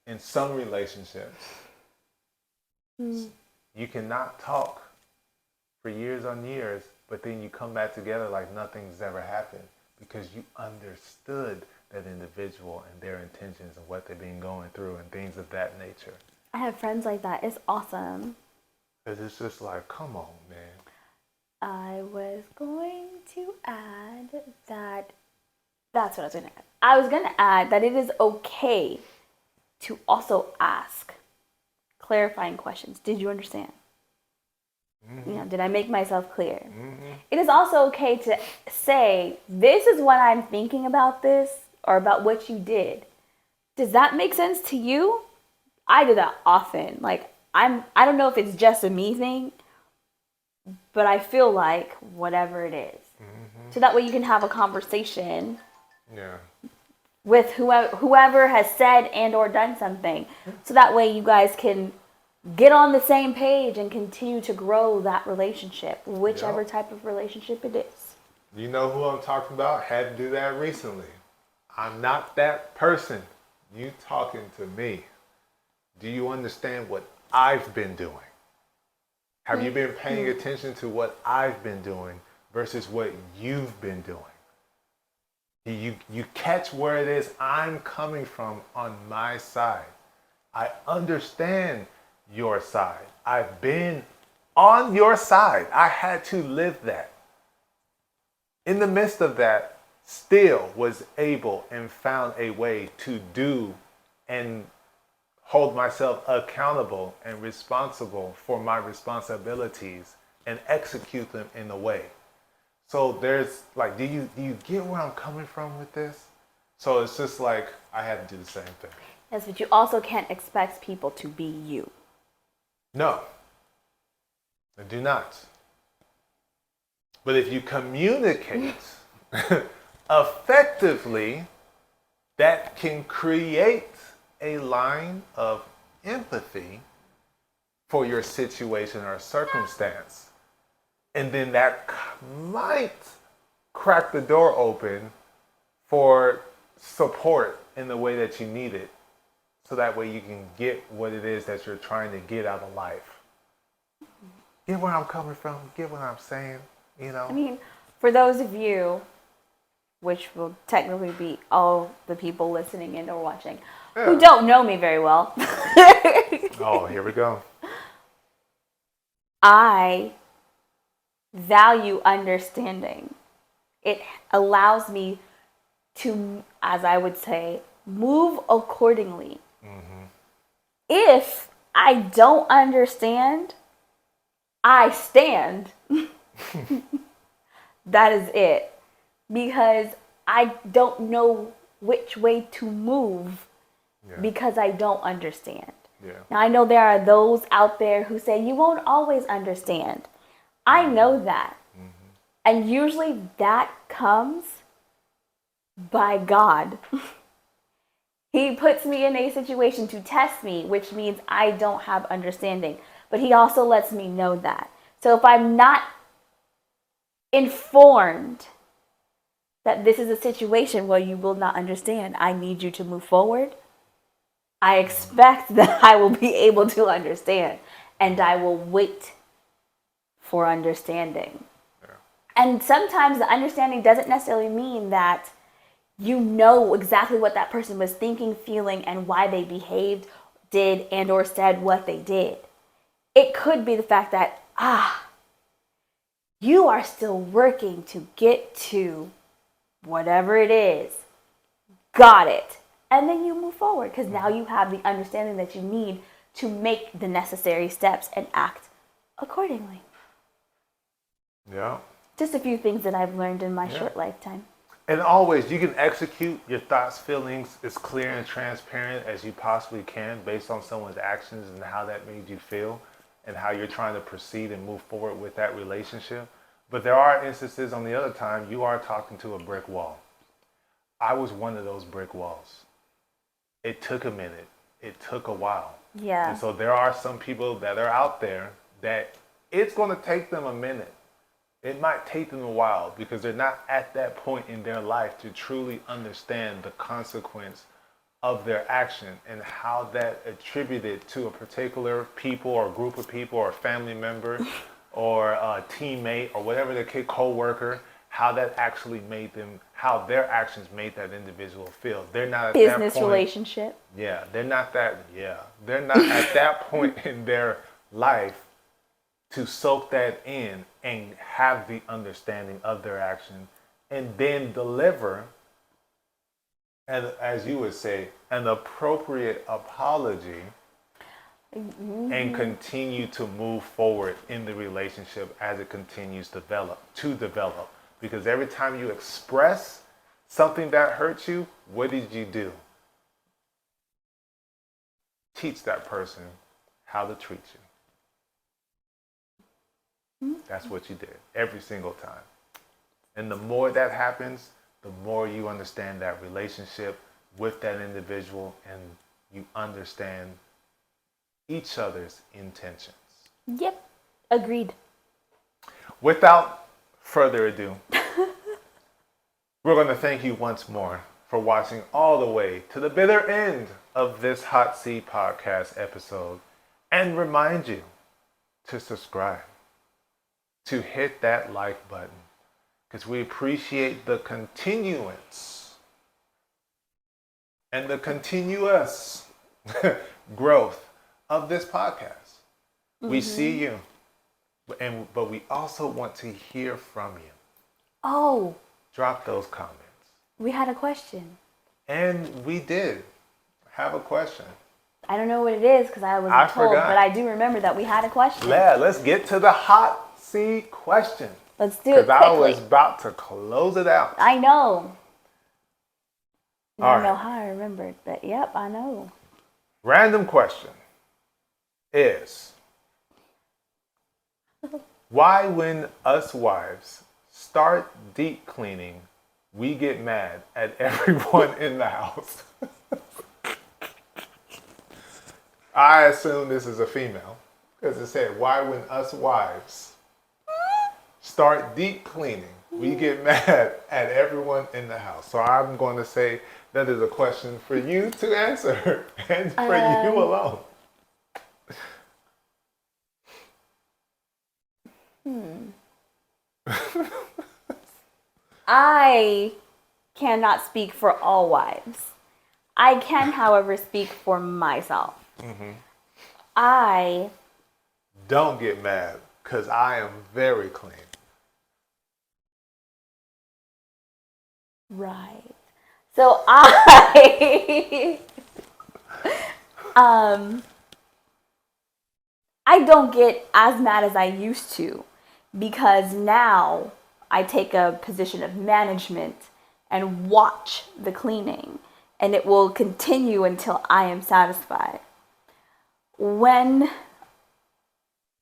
Speaker 1: in some relationships you cannot talk for years on years, but then you come back together like nothing's ever happened, because you understood that individual and their intentions and what they've been going through and things of that nature.
Speaker 2: I have friends like that. It's awesome.
Speaker 1: Because it's just like, come on, man.
Speaker 2: I was going to add that. That's what I was going to add. I was going to add that it is okay to also ask clarifying questions. Did you understand? Mm-hmm. Did I make myself clear? Mm-hmm. It is also okay to say, this is what I'm thinking about this, or about what you did. Does that make sense to you? I do that often. Like, I don't know if it's just a me thing, but I feel like whatever it is. Mm-hmm. So that way you can have a conversation with whoever has said and or done something. So that way you guys can get on the same page and continue to grow that relationship, whichever type of relationship it is.
Speaker 1: You know who I'm talking about? Had to do that recently. I'm not that person. You talking to me. Do you understand what I've been doing? Have you been paying attention to what I've been doing versus what you've been doing? You catch where it is I'm coming from on my side. I understand your side. I've been on your side. I had to live that. In the midst of that, still was able and found a way to do and hold myself accountable and responsible for my responsibilities and execute them in a way. So there's like, do you get where I'm coming from with this? So it's just like, I had to do the same thing.
Speaker 2: Yes, but you also can't expect people to be you.
Speaker 1: No, I do not. But if you communicate effectively, that can create a line of empathy for your situation or circumstance. And then that might crack the door open for support in the way that you need it. So that way you can get what it is that you're trying to get out of life. Get where I'm coming from, get what I'm saying, you know?
Speaker 2: I mean, for those of you, which will technically be all the people listening in or watching, who don't know me very well.
Speaker 1: Oh, here we go.
Speaker 2: I value understanding. It allows me to, as I would say, move accordingly. Mm-hmm. If I don't understand, I stand. That is it. Because I don't know which way to move because I don't understand. Yeah. Now, I know there are those out there who say you won't always understand. I know that. Mm-hmm. And usually that comes by God. He puts me in a situation to test me, which means I don't have understanding. But he also lets me know that. So if I'm not informed that this is a situation where you will not understand, I need you to move forward, I expect that I will be able to understand. And I will wait for understanding. Yeah. And sometimes the understanding doesn't necessarily mean that you know exactly what that person was thinking, feeling, and why they behaved, did, and or said what they did. It could be the fact that, you are still working to get to whatever it is. Got it. And then you move forward because now you have the understanding that you need to make the necessary steps and act accordingly.
Speaker 1: Yeah.
Speaker 2: Just a few things that I've learned in my short lifetime.
Speaker 1: And always, you can execute your thoughts, feelings as clear and transparent as you possibly can based on someone's actions and how that made you feel and how you're trying to proceed and move forward with that relationship. But there are instances on the other time you are talking to a brick wall. I was one of those brick walls. It took a minute. It took a while. Yeah. And so there are some people that are out there that it's going to take them a minute. It might take them a while because they're not at that point in their life to truly understand the consequence of their action and how that attributed to a particular people or group of people or a family member or a teammate or whatever the co-worker, how that actually made them, how their actions made that individual feel. They're not at that point. Business relationship. Yeah, they're not at that point in their life to soak that in and have the understanding of their action and then deliver, and as you would say, an appropriate apology and continue to move forward in the relationship as it continues to develop. Because every time you express something that hurts you, what did you do? Teach that person how to treat you. That's what you did every single time. And the more that happens, the more you understand that relationship with that individual and you understand each other's intentions.
Speaker 2: Yep, agreed.
Speaker 1: Without further ado, we're going to thank you once more for watching all the way to the bitter end of this Hot Seat Podcast episode and remind you to subscribe, to hit that like button, because we appreciate the continuance and the continuous growth of this podcast. Mm-hmm. We see you, but we also want to hear from you. Oh. Drop those comments.
Speaker 2: We had a question.
Speaker 1: And we did have a question.
Speaker 2: I don't know what it is because I wasn't told, but I do remember that we had a question.
Speaker 1: Yeah, let's get to the hot seat question.
Speaker 2: Let's do it quickly.
Speaker 1: Because I was about to close it out.
Speaker 2: I know. I don't know how I remembered, but yep, I know.
Speaker 1: Random question is, why when us wives start deep cleaning, we get mad at everyone in the house? I assume this is a female because it said, why when us wives start deep cleaning, we get mad at everyone in the house. So I'm going to say that is a question for you to answer and for you alone.
Speaker 2: I cannot speak for all wives. I can, however, speak for myself. I
Speaker 1: Don't get mad, because I am very clean.
Speaker 2: Right. So I I don't get as mad as I used to because now I take a position of management and watch the cleaning, and it will continue until I am satisfied. When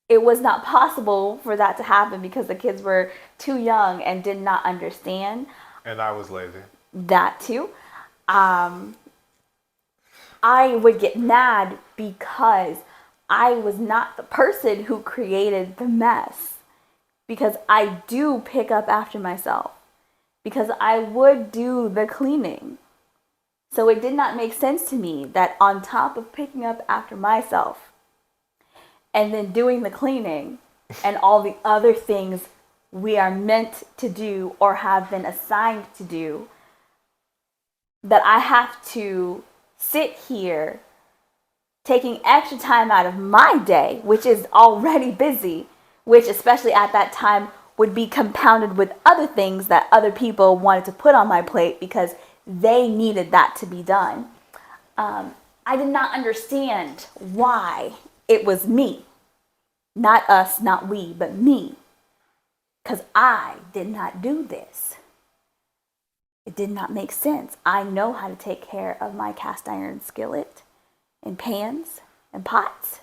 Speaker 2: it was not possible for that to happen because the kids were too young and did not understand,
Speaker 1: And I was lazy.
Speaker 2: that too. I would get mad because I was not the person who created the mess. Because I do pick up after myself. Because I would do the cleaning. So it did not make sense to me that on top of picking up after myself and then doing the cleaning and all the other things we are meant to do or have been assigned to do, that I have to sit here taking extra time out of my day, which is already busy, which especially at that time would be compounded with other things that other people wanted to put on my plate because they needed that to be done. I did not understand why it was me, not us, not we, but me, because I did not do this. It did not make sense. I know how to take care of my cast iron skillet and pans and pots.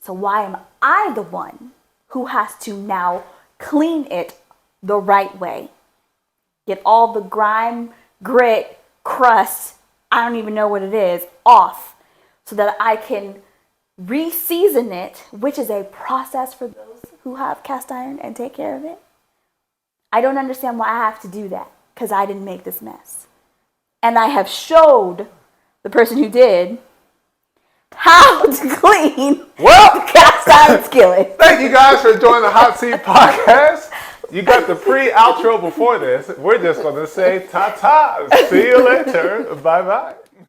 Speaker 2: So why am I the one who has to now clean it the right way? Get all the grime, grit, crust, I don't even know what it is, off so that I can re-season it, which is a process for those who have cast iron and take care of it. I don't understand why I have to do that because I didn't make this mess. And I have showed the person who did how to clean the cast iron skillet.
Speaker 1: Thank you guys for joining the Hot Seat Podcast. You got the pre-outro before this. We're just going to say ta-ta. See you later. Bye-bye.